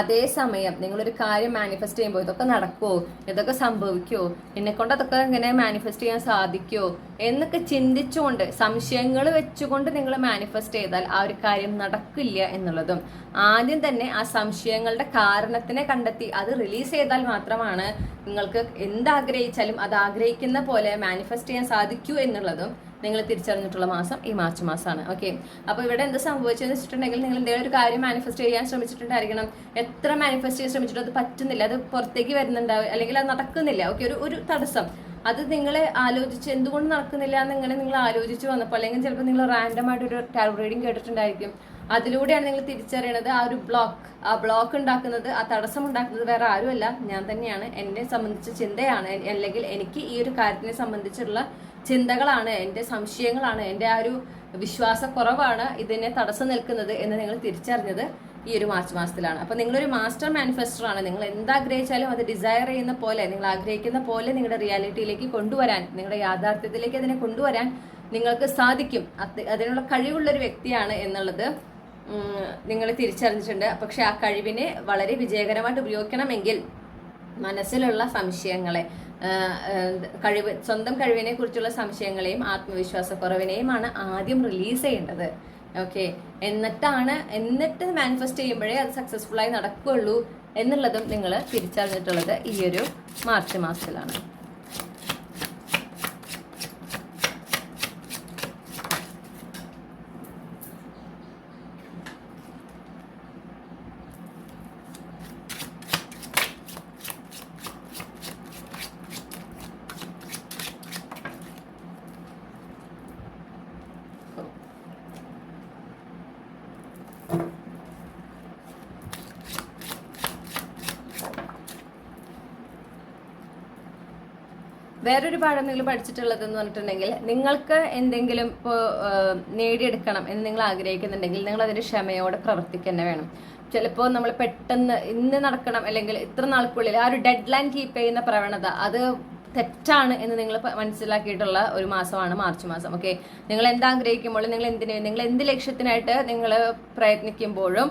അതേസമയം നിങ്ങളൊരു കാര്യം മാനിഫെസ്റ്റ് ചെയ്യുമ്പോൾ ഇതൊക്കെ നടക്കുമോ, ഇതൊക്കെ സംഭവിക്കുമോ, എന്നെക്കൊണ്ട് അതൊക്കെ എങ്ങനെ മാനിഫെസ്റ്റ് ചെയ്യാൻ സാധിക്കുമോ എന്നൊക്കെ ചിന്തിച്ചുകൊണ്ട് സംശയങ്ങൾ വെച്ചുകൊണ്ട് നിങ്ങൾ മാനിഫെസ്റ്റ് ചെയ്താൽ ആ ഒരു കാര്യം നടക്കില്ല എന്നുള്ളതും, ആദ്യം തന്നെ ആ സംശയങ്ങളുടെ കാരണത്തിനെ കണ്ടെത്തി അത് റിലീസ് ചെയ്താൽ മാത്രമാണ് നിങ്ങൾക്ക് എന്താഗ്രഹിച്ചാലും അത് ആഗ്രഹിക്കുന്ന പോലെ മാനിഫെസ്റ്റ് ചെയ്യാൻ സാധിക്കൂ എന്നുള്ളതും നിങ്ങൾ തിരിച്ചറിഞ്ഞിട്ടുള്ള മാസം ഈ മാർച്ച് മാസമാണ്. ഓക്കെ, അപ്പോൾ ഇവിടെ എന്ത് സംഭവിച്ചതെന്ന് വെച്ചിട്ടുണ്ടെങ്കിൽ നിങ്ങൾ എന്തെങ്കിലും ഒരു കാര്യം മാനിഫെസ്റ്റ് ചെയ്യാൻ ശ്രമിച്ചിട്ടുണ്ടായിരിക്കണം. എത്ര മാനിഫെസ്റ്റ് ചെയ്യാൻ ശ്രമിച്ചിട്ടും അത് പറ്റുന്നില്ല, അത് പുറത്തേക്ക് വരുന്നുണ്ടാവും, അല്ലെങ്കിൽ അത് നടക്കുന്നില്ല. ഓക്കെ, ഒരു തടസ്സം അത് നിങ്ങളെ ആലോചിച്ച് എന്തുകൊണ്ട് നടക്കുന്നില്ല എന്നിങ്ങനെ നിങ്ങൾ ആലോചിച്ച് വന്നപ്പോൾ, അല്ലെങ്കിൽ ചിലപ്പോൾ നിങ്ങൾ റാൻഡം ആയിട്ട് ഒരു ടാരോ റീഡിങ് കേട്ടിട്ടുണ്ടായിരിക്കും. അതിലൂടെയാണ് നിങ്ങൾ തിരിച്ചറിയണത് ആ ഒരു ബ്ലോക്ക് ഉണ്ടാക്കുന്നത്, ആ തടസ്സം ഉണ്ടാക്കുന്നത് വേറെ ആരുമല്ല, ഞാൻ തന്നെയാണ്. എന്നെ സംബന്ധിച്ച ചിന്തയാണ്, അല്ലെങ്കിൽ എനിക്ക് ഈ ഒരു കാര്യത്തിനെ സംബന്ധിച്ചുള്ള ചിന്തകളാണ്, എൻ്റെ സംശയങ്ങളാണ്, എൻ്റെ ആ ഒരു വിശ്വാസക്കുറവാണ് ഇതിനെ തടസ്സം നിൽക്കുന്നത് എന്ന് നിങ്ങൾ തിരിച്ചറിഞ്ഞത് ഈ ഒരു മാർച്ച് മാസത്തിലാണ്. അപ്പോൾ നിങ്ങളൊരു മാസ്റ്റർ മാനിഫെസ്റ്റർ ആണ്. നിങ്ങൾ എന്താഗ്രഹിച്ചാലും അത് ഡിസയർ ചെയ്യുന്ന പോലെ, നിങ്ങൾ ആഗ്രഹിക്കുന്ന പോലെ നിങ്ങളുടെ റിയാലിറ്റിയിലേക്ക് കൊണ്ടുവരാൻ, നിങ്ങളുടെ യാഥാർത്ഥ്യത്തിലേക്ക് അതിനെ കൊണ്ടുവരാൻ നിങ്ങൾക്ക് സാധിക്കും. അതിനുള്ള കഴിവുള്ളൊരു വ്യക്തിയാണ് എന്നുള്ളത് നിങ്ങൾ തിരിച്ചറിഞ്ഞിട്ടുണ്ട്. പക്ഷെ ആ കഴിവിനെ വളരെ വിജയകരമായിട്ട് ഉപയോഗിക്കണമെങ്കിൽ മനസ്സിലുള്ള സംശയങ്ങളെ, സ്വന്തം കഴിവിനെ കുറിച്ചുള്ള സംശയങ്ങളെയും ആത്മവിശ്വാസക്കുറവിനെയുമാണ് ആദ്യം റിലീസ് ചെയ്യേണ്ടത്. ഓക്കെ, എന്നിട്ട് മാനിഫെസ്റ്റ് ചെയ്യുമ്പോഴേ അത് സക്സസ്ഫുൾ ആയി നടക്കുകയുള്ളൂ എന്നുള്ളതും നിങ്ങൾ തിരിച്ചറിഞ്ഞിട്ടുള്ളത് ഈ ഒരു മാർച്ച് മാസത്തിലാണ്. വേറൊരു പാഠം നിങ്ങൾ പഠിച്ചിട്ടുള്ളതെന്ന് പറഞ്ഞിട്ടുണ്ടെങ്കിൽ, നിങ്ങൾക്ക് എന്തെങ്കിലും ഇപ്പോൾ നേടിയെടുക്കണം എന്ന് നിങ്ങൾ ആഗ്രഹിക്കുന്നുണ്ടെങ്കിൽ നിങ്ങൾ അതിന്റെ ക്ഷമയോടെ പ്രവർത്തിക്കുക വേണം. ചിലപ്പോൾ നമ്മൾ പെട്ടെന്ന് ഇന്ന് നടക്കണം അല്ലെങ്കിൽ ഇത്ര നാൾക്കുള്ളിൽ ആ ഒരു ഡെഡ് ലൈൻ കീപ്പ് ചെയ്യുന്ന പ്രവണത അത് തെറ്റാണ് എന്ന് നിങ്ങൾ മനസ്സിലാക്കിയിട്ടുള്ള ഒരു മാസമാണ് മാർച്ച് മാസം. ഓക്കെ, നിങ്ങൾ എന്താഗ്രഹിക്കുമ്പോഴും നിങ്ങൾ എന്ത് ലക്ഷ്യത്തിനായിട്ട് നിങ്ങൾ പ്രയത്നിക്കുമ്പോഴും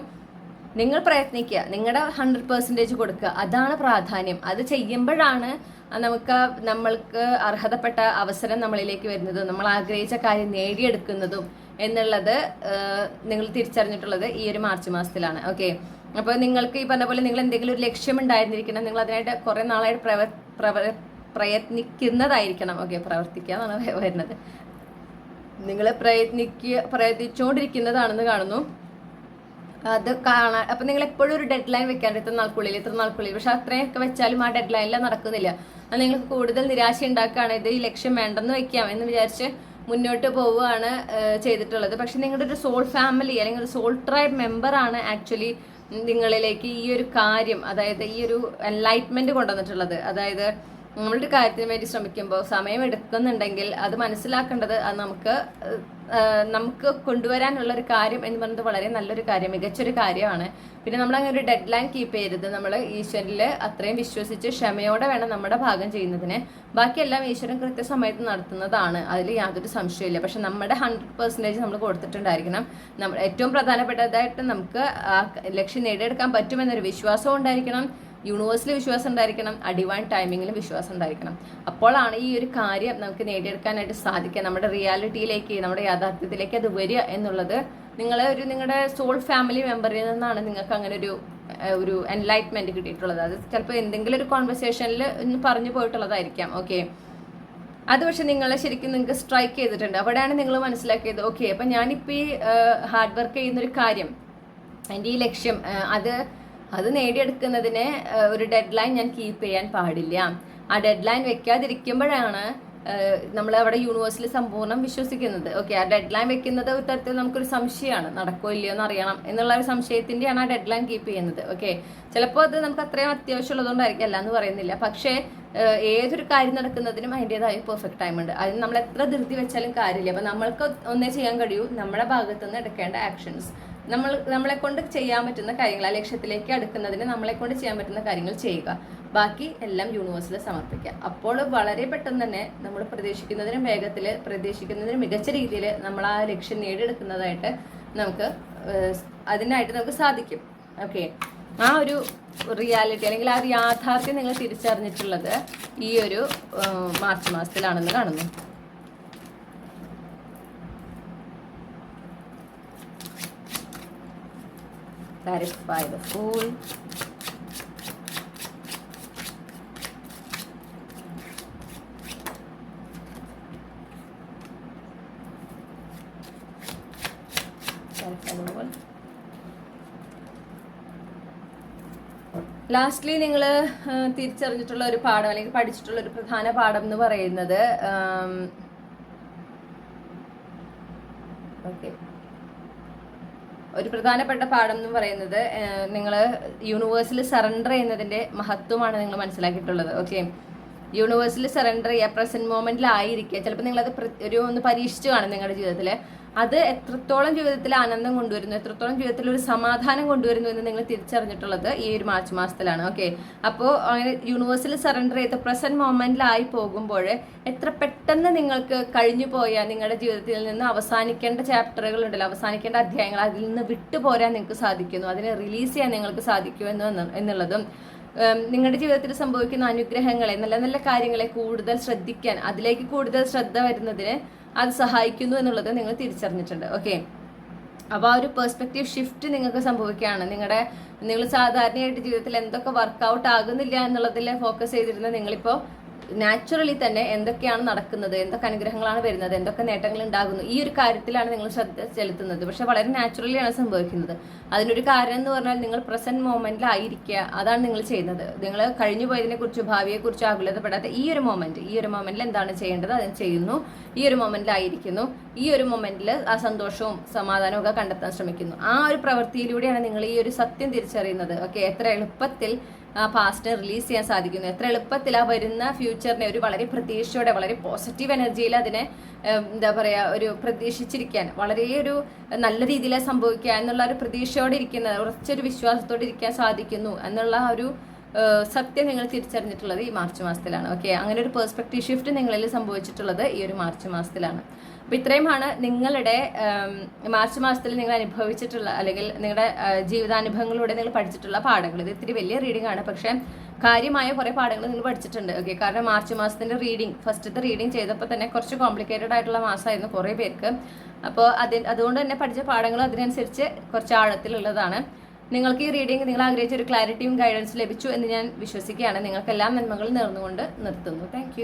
നിങ്ങൾ പ്രയത്നിക്കുക, നിങ്ങളുടെ 100% കൊടുക്കുക, അതാണ് പ്രാധാന്യം. അത് ചെയ്യുമ്പോഴാണ് നമ്മൾക്ക് അർഹതപ്പെട്ട അവസരം നമ്മളിലേക്ക് വരുന്നതും നമ്മൾ ആഗ്രഹിച്ച കാര്യം നേടിയെടുക്കുന്നതും എന്നുള്ളത് നിങ്ങൾ തിരിച്ചറിഞ്ഞിട്ടുള്ളത് ഈ ഒരു മാർച്ച് മാസത്തിലാണ്. ഓക്കെ, അപ്പോൾ നിങ്ങൾക്ക് ഈ പറഞ്ഞ പോലെ നിങ്ങൾ എന്തെങ്കിലും ഒരു ലക്ഷ്യം ഉണ്ടായിരുന്നിരിക്കണം, നിങ്ങൾ അതിനായിട്ട് കുറെ നാളായിട്ട് പ്രയത്നിക്കുന്നതായിരിക്കണം. ഓക്കെ, പ്രവർത്തിക്കുക എന്നാണ് വരുന്നത്. നിങ്ങൾ പ്രയത്നിച്ചുകൊണ്ടിരിക്കുന്നതാണെന്ന് കാണുന്നു. അത് കാണാൻ അപ്പം നിങ്ങൾ എപ്പോഴും ഒരു ഡെഡ് ലൈൻ വെക്കാണ്ട് ഇത്ര നാൾക്കുള്ളിൽ. പക്ഷെ അത്രയൊക്കെ വെച്ചാലും ആ ഡെഡ് ലൈനിൽ നടക്കുന്നില്ല. അത് നിങ്ങൾക്ക് കൂടുതൽ നിരാശ ഉണ്ടാക്കുകയാണ്. ഇത് ഈ ലക്ഷ്യം വേണ്ടെന്ന് വെക്കാം എന്ന് വിചാരിച്ച് മുന്നോട്ട് പോവുകയാണ് ചെയ്തിട്ടുള്ളത്. പക്ഷെ നിങ്ങളുടെ ഒരു സോൾ ഫാമിലി അല്ലെങ്കിൽ ഒരു സോൾ ട്രൈബ് മെമ്പറാണ് ആക്ച്വലി നിങ്ങളിലേക്ക് ഈ ഒരു കാര്യം, അതായത് ഈ ഒരു എൻലൈറ്റ്മെന്റ് കൊണ്ടുവന്നിട്ടുള്ളത്. അതായത് നമ്മളൊരു കാര്യത്തിന് വേണ്ടി ശ്രമിക്കുമ്പോൾ സമയം എടുക്കുന്നുണ്ടെങ്കിൽ അത് മനസ്സിലാക്കേണ്ടത് അത് നമുക്ക് കൊണ്ടുവരാനുള്ള ഒരു കാര്യം എന്ന് പറയുന്നത് വളരെ നല്ലൊരു കാര്യം, മികച്ചൊരു കാര്യമാണ്. പിന്നെ നമ്മൾ അങ്ങനെ ഒരു ഡെഡ് ലൈൻ കീപ്പ് ചെയ്യരുത്. നമ്മൾ ഈശ്വരനിൽ അത്രയും വിശ്വസിച്ച് ക്ഷമയോടെ വേണം നമ്മുടെ ഭാഗം ചെയ്യുന്നതിന്. ബാക്കിയെല്ലാം ഈശ്വരൻ കൃത്യസമയത്ത് നടത്തുന്നതാണ്, അതിൽ യാതൊരു സംശയമില്ല. പക്ഷെ നമ്മുടെ 100% നമ്മൾ കൊടുത്തിട്ടുണ്ടായിരിക്കണം. നമ്മൾ ഏറ്റവും പ്രധാനപ്പെട്ടതായിട്ട് നമുക്ക് ആ ലക്ഷ്യം നേടിയെടുക്കാൻ പറ്റുമെന്നൊരു വിശ്വാസം ഉണ്ടായിരിക്കണം, യൂണിവേഴ്സിൽ വിശ്വാസം ഉണ്ടായിരിക്കണം, ആ ഡിവൈൻ ടൈമിങ്ങിലും വിശ്വാസം ഉണ്ടായിരിക്കണം. അപ്പോഴാണ് ഈ ഒരു കാര്യം നമുക്ക് നേടിയെടുക്കാനായിട്ട് സാധിക്കുക. നമ്മുടെ റിയാലിറ്റിയിലേക്ക്, നമ്മുടെ യാഥാർത്ഥ്യത്തിലേക്ക് അത് വരിക എന്നുള്ളത് നിങ്ങളുടെ സോൾ ഫാമിലി മെമ്പറിൽ നിന്നാണ് നിങ്ങൾക്ക് അങ്ങനെ ഒരു എൻലൈറ്റ്മെന്റ് കിട്ടിയിട്ടുള്ളത്. അത് ചിലപ്പോൾ എന്തെങ്കിലും ഒരു കോൺവെർസേഷനിൽ ഒന്ന് പറഞ്ഞു പോയിട്ടുള്ളതായിരിക്കാം. ഓക്കെ, അത് പക്ഷെ നിങ്ങളെ ശരിക്കും നിങ്ങൾക്ക് സ്ട്രൈക്ക് ചെയ്തിട്ടുണ്ട്. അവിടെയാണ് നിങ്ങൾ മനസ്സിലാക്കിയത്, ഓക്കെ അപ്പം ഞാനിപ്പോൾ ഈ ഹാർഡ് വർക്ക് ചെയ്യുന്നൊരു കാര്യം, എൻ്റെ ഈ ലക്ഷ്യം അത് നേടിയെടുക്കുന്നതിന് ഒരു ഡെഡ് ലൈൻ ഞാൻ കീപ്പ് ചെയ്യാൻ പാടില്ല. ആ ഡെഡ് ലൈൻ വെക്കാതിരിക്കുമ്പോഴാണ് നമ്മൾ അവിടെ യൂണിവേഴ്സിൽ സമ്പൂർണ്ണം വിശ്വസിക്കുന്നത്. ഓക്കെ, ആ ഡെഡ് ലൈൻ വെക്കുന്നത് ഒരു തരത്തിൽ നമുക്കൊരു സംശയമാണ്, നടക്കോ ഇല്ലയോ എന്ന് അറിയണം എന്നുള്ള ഒരു സംശയത്തിൻ്റെയാണ് ആ ഡെഡ് ലൈൻ കീപ്പ് ചെയ്യുന്നത്. ഓക്കെ, ചിലപ്പോൾ അത് നമുക്ക് അത്രയും അത്യാവശ്യമുള്ളതുകൊണ്ടായിരിക്കും, അല്ല എന്ന് പറയുന്നില്ല. പക്ഷേ ഏതൊരു കാര്യം നടക്കുന്നതിനും അതിൻ്റെതായ പെർഫെക്റ്റ് ടൈം ഉണ്ട്. അതിന് നമ്മൾ എത്ര ധൃതി വെച്ചാലും കാര്യമില്ല. അപ്പം നമ്മൾക്ക് ഒന്നേ ചെയ്യാൻ കഴിയൂ, നമ്മുടെ ഭാഗത്തുനിന്ന് എടുക്കേണ്ട ആക്ഷൻസ്, നമ്മളെ കൊണ്ട് ചെയ്യാൻ പറ്റുന്ന കാര്യങ്ങൾ, ആ ലക്ഷ്യത്തിലേക്ക് അടുക്കുന്നതിന് നമ്മളെ കൊണ്ട് ചെയ്യാൻ പറ്റുന്ന കാര്യങ്ങൾ ചെയ്യുക. ബാക്കി എല്ലാം യൂണിവേഴ്സിൽ സമർപ്പിക്കുക. അപ്പോൾ വളരെ പെട്ടെന്ന് തന്നെ നമ്മൾ പ്രതീക്ഷിക്കുന്നതിനും വേഗത്തിൽ, പ്രതീക്ഷിക്കുന്നതിനും മികച്ച രീതിയിൽ നമ്മൾ ആ ലക്ഷ്യം നേടിയെടുക്കുന്നതായിട്ട് അതിനായിട്ട് നമുക്ക് സാധിക്കും. ഓക്കെ, ആ ഒരു റിയാലിറ്റി അല്ലെങ്കിൽ ആ ഒരു യാഥാർത്ഥ്യം നിങ്ങൾ തിരിച്ചറിഞ്ഞിട്ടുള്ളത് ഈ ഒരു മാർച്ച് മാസത്തിലാണെന്ന് കാണുന്നു. Clarify the Fool. ലാസ്റ്റ്ലി നിങ്ങൾ തിരിച്ചറിഞ്ഞിട്ടുള്ള ഒരു പാഠം അല്ലെങ്കിൽ പഠിച്ചിട്ടുള്ള ഒരു പ്രധാന പാഠം എന്ന് പറയുന്നത് ഒരു പ്രധാനപ്പെട്ട പാഠം എന്ന് പറയുന്നത് നിങ്ങൾ യൂണിവേഴ്സിൽ സറണ്ടർ ചെയ്യുന്നതിന്റെ മഹത്വമാണ് നിങ്ങൾ മനസ്സിലാക്കിയിട്ടുള്ളത്. ഓക്കെ, യൂണിവേഴ്സിൽ സറണ്ടർ ചെയ്യുക, പ്രസന്റ് മൊമെന്റിലായിരിക്കുക. ചിലപ്പോൾ നിങ്ങളത് ഒന്ന് പരീക്ഷിച്ചു കാണും നിങ്ങളുടെ ജീവിതത്തിൽ. അത് എത്രത്തോളം ജീവിതത്തിൽ ആനന്ദം കൊണ്ടുവരുന്നു, എത്രത്തോളം ജീവിതത്തിൽ ഒരു സമാധാനം കൊണ്ടുവരുന്നു എന്ന് നിങ്ങൾ തിരിച്ചറിഞ്ഞിട്ടുള്ളത് ഈ ഒരു മാർച്ച് മാസത്തിലാണ്. ഓക്കെ, അപ്പോൾ അങ്ങനെ യൂണിവേഴ്സിൽ സറണ്ടർ ചെയ്ത് പ്രസന്റ് മൊമെന്റിലായി പോകുമ്പോൾ എത്ര പെട്ടെന്ന് നിങ്ങൾക്ക് കഴിഞ്ഞു പോയ നിങ്ങളുടെ ജീവിതത്തിൽ നിന്ന് അവസാനിക്കേണ്ട ചാപ്റ്ററുകൾ ഉണ്ടല്ലോ, അവസാനിക്കേണ്ട അധ്യായങ്ങൾ, അതിൽ നിന്ന് വിട്ടുപോരാൻ നിങ്ങൾക്ക് സാധിക്കുന്നു, അതിനെ റിലീസ് ചെയ്യാൻ നിങ്ങൾക്ക് സാധിക്കുമെന്ന് എന്നുള്ളതും നിങ്ങളുടെ ജീവിതത്തിൽ സംഭവിക്കുന്ന അനുഗ്രഹങ്ങളെ, നല്ല നല്ല കാര്യങ്ങളെ കൂടുതൽ ശ്രദ്ധിക്കാൻ, അതിലേക്ക് കൂടുതൽ ശ്രദ്ധ വരുന്നതിന് അത് സഹായിക്കുന്നു എന്നുള്ളത് നിങ്ങൾ തിരിച്ചറിഞ്ഞിട്ടുണ്ട്. ഓക്കെ, അപ്പോൾ ആ ഒരു പെർസ്പെക്റ്റീവ് ഷിഫ്റ്റ് നിങ്ങൾക്ക് സംഭവിക്കുകയാണ്. നിങ്ങൾ സാധാരണയായിട്ട് ജീവിതത്തിൽ എന്തൊക്കെ വർക്കൗട്ട് ആകുന്നില്ല എന്നുള്ളതിൽ ഫോക്കസ് ചെയ്തിരുന്ന നിങ്ങളിപ്പോൾ നാച്ചുറലി തന്നെ എന്തൊക്കെയാണ് നടക്കുന്നത്, എന്തൊക്കെ അനുഗ്രഹങ്ങളാണ് വരുന്നത്, എന്തൊക്കെ നേട്ടങ്ങൾ ഉണ്ടാകുന്നു, ഈ ഒരു കാര്യത്തിലാണ് നിങ്ങൾ ശ്രദ്ധ ചെലുത്തുന്നത്. പക്ഷെ വളരെ നാച്ചുറലിയാണ് സംഭവിക്കുന്നത്. അതിനൊരു കാരണം എന്ന് പറഞ്ഞാൽ നിങ്ങൾ പ്രസന്റ് മൊമെന്റിലായിരിക്കുക, അതാണ് നിങ്ങൾ ചെയ്യുന്നത്. നിങ്ങൾ കഴിഞ്ഞു പോയതിനെ കുറിച്ച്, ഭാവിയെ കുറിച്ച് ആകുലതപ്പെടാത്ത ഈ ഒരു മൊമെന്റിൽ എന്താണ് ചെയ്യേണ്ടത് അത് ചെയ്യുന്നു, ഈ ഒരു മൊമെന്റിലായിരിക്കുന്നു, ഈ ഒരു മൊമെന്റിൽ ആ സന്തോഷവും സമാധാനവും ഒക്കെ കണ്ടെത്താൻ ശ്രമിക്കുന്നു. ആ ഒരു പ്രവൃത്തിയിലൂടെയാണ് നിങ്ങൾ ഈ ഒരു സത്യം തിരിച്ചറിയുന്നത്. ഓക്കെ, എത്ര എളുപ്പത്തിൽ ആ പാസ്റ്റിനെ റിലീസ് ചെയ്യാൻ സാധിക്കുന്നു, എത്ര എളുപ്പത്തിൽ ആ വരുന്ന ഫ്യൂച്ചറിനെ ഒരു വളരെ പ്രതീക്ഷയോടെ, വളരെ പോസിറ്റീവ് എനർജിയിൽ അതിനെ ഒരു പ്രതീക്ഷിച്ചിരിക്കാൻ, വളരെ ഒരു നല്ല രീതിയിൽ സംഭവിക്കുക എന്നുള്ള ഒരു പ്രതീക്ഷയോടെ ഇരിക്കുന്ന, ഉറച്ചൊരു വിശ്വാസത്തോടെ ഇരിക്കാൻ സാധിക്കുന്നു എന്നുള്ള ഒരു സത്യം നിങ്ങൾ തിരിച്ചറിഞ്ഞിട്ടുള്ളത് ഈ മാർച്ച് മാസത്തിലാണ്. ഓക്കെ, അങ്ങനെ ഒരു പെർസ്പെക്റ്റീവ് ഷിഫ്റ്റ് നിങ്ങളിൽ സംഭവിച്ചിട്ടുള്ളത് ഈ ഒരു മാർച്ച് മാസത്തിലാണ്. അപ്പോൾ ഇത്രയുമാണ് നിങ്ങളുടെ മാർച്ച് മാസത്തിൽ നിങ്ങൾ അനുഭവിച്ചിട്ടുള്ള അല്ലെങ്കിൽ നിങ്ങളുടെ ജീവിതാനുഭവങ്ങളിലൂടെ നിങ്ങൾ പഠിച്ചിട്ടുള്ള പാഠങ്ങൾ. ഇത് ഇത്തിരി വലിയ റീഡിംഗ് ആണ്, പക്ഷേ കാര്യമായ കുറേ പാഠങ്ങൾ നിങ്ങൾ പഠിച്ചിട്ടുണ്ട്. ഓക്കെ, കാരണം മാർച്ച് മാസത്തിന്റെ ഫസ്റ്റത്തെ റീഡിംഗ് ചെയ്തപ്പോൾ തന്നെ കുറച്ച് കോംപ്ലിക്കേറ്റഡ് ആയിട്ടുള്ള മാസമായിരുന്നു കുറേ പേർക്ക്. അപ്പോൾ അതുകൊണ്ട് തന്നെ പഠിച്ച പാഠങ്ങൾ അതിനനുസരിച്ച് കുറച്ച് ആഴത്തിലുള്ളതാണ്. നിങ്ങൾക്ക് ഈ റീഡിംഗ് നിങ്ങൾ ആഗ്രഹിച്ച ഒരു ക്ലാരിറ്റിയും ഗൈഡൻസും ലഭിച്ചു എന്ന് ഞാൻ വിശ്വസിക്കുകയാണ്. നിങ്ങൾക്കെല്ലാം നന്മകൾ നേർന്നുകൊണ്ട് നിർത്തുന്നു. താങ്ക്